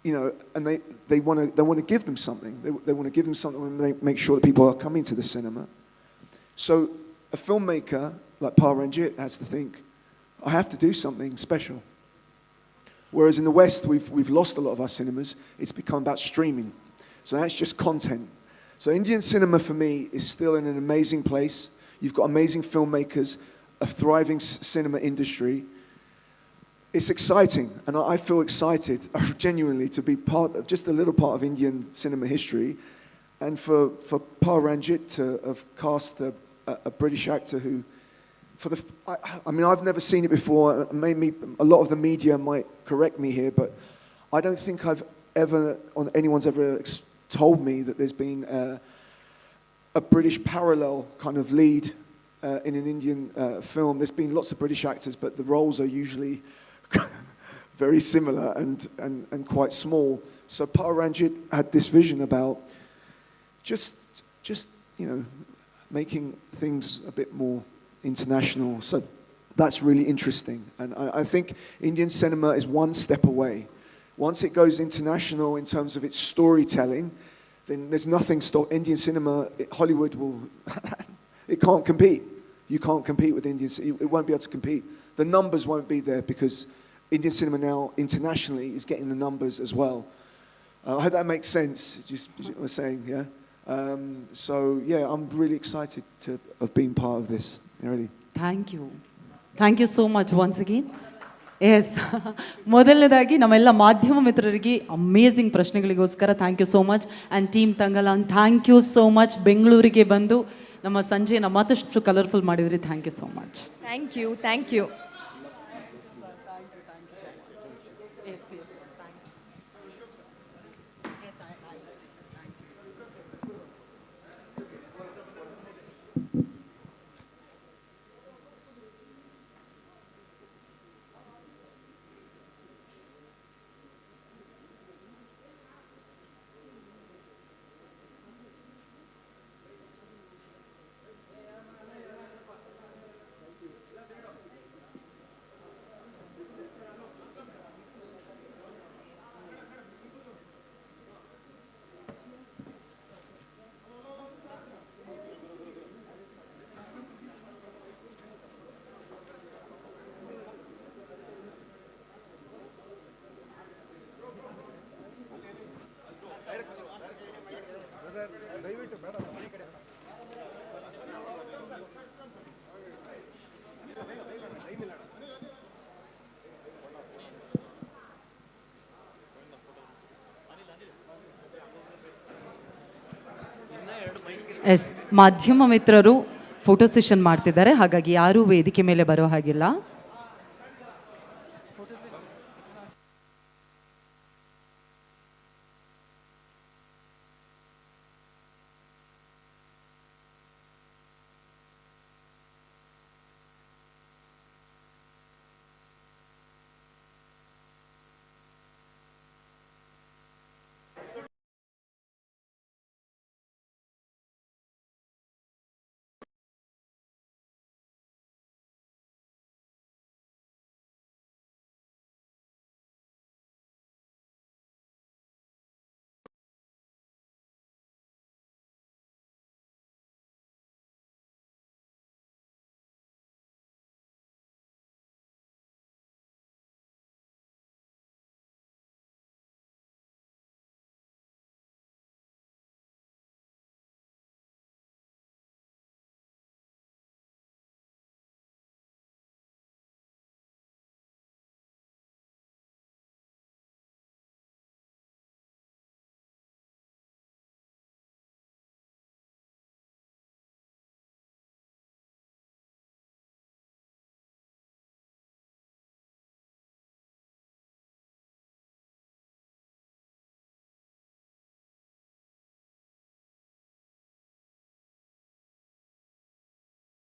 And they want to give them something. They want to give them something and they make sure that people are coming to the cinema. So a filmmaker like Paranjit has to think, I have to do something special. Whereas in the West, we've lost a lot of our cinemas. It's become about streaming. So that's just content. So Indian cinema for me is still in an amazing place. You've got amazing filmmakers, a thriving cinema industry. It's exciting, and I feel excited genuinely to be just a little part of Indian cinema history, and for Paranjit to have cast a British actor who, I've never seen it before. Maybe a lot of the media might correct me here, but I don't think anyone's ever told me that there's been a British parallel kind of lead in an Indian film. There's been lots of British actors, but the roles are usually very similar and quite small. So Paranjit had this vision about just making things a bit more international. So that's really interesting. And I think Indian cinema is one step away. Once it goes international in terms of its storytelling, then there's nothing stop Indian cinema. Hollywood it can't compete. You can't compete with Indian. It won't be able to compete. The numbers won't be there because Indian cinema now internationally is getting the numbers as well. I hope that makes sense, just what you were saying, yeah? So, yeah, I'm really excited to have been part of this, really. Thank you so much once again. Yes, ಮೊದಲನೇದಾಗಿ ನಮ್ಮೆಲ್ಲ ಮಾಧ್ಯಮ ಮಿತ್ರರಿಗೆ amazing ಪ್ರಶ್ನೆಗಳಿಗೋಸ್ಕರ thank you so much. And team Thangalaan thank you so much. ಬೆಂಗಳೂರಿಗೆ ಬಂದು ನಮ್ಮ ಸಂಜೆನ ಮತ್ತಷ್ಟು ಕಲರ್ಫುಲ್ ಮಾಡಿದ್ರಿ. Thank you so much. Thank you, thank you. Yes, ಮಾಧ್ಯಮ ಮಿತ್ರರು ಫೋಟೋ ಸೆಷನ್ ಮಾಡ್ತಿದ್ದಾರೆ, ಹಾಗಾಗಿ ಯಾರೂ ವೇದಿಕೆ ಮೇಲೆ ಬರೋ ಹಾಗಿಲ್ಲ.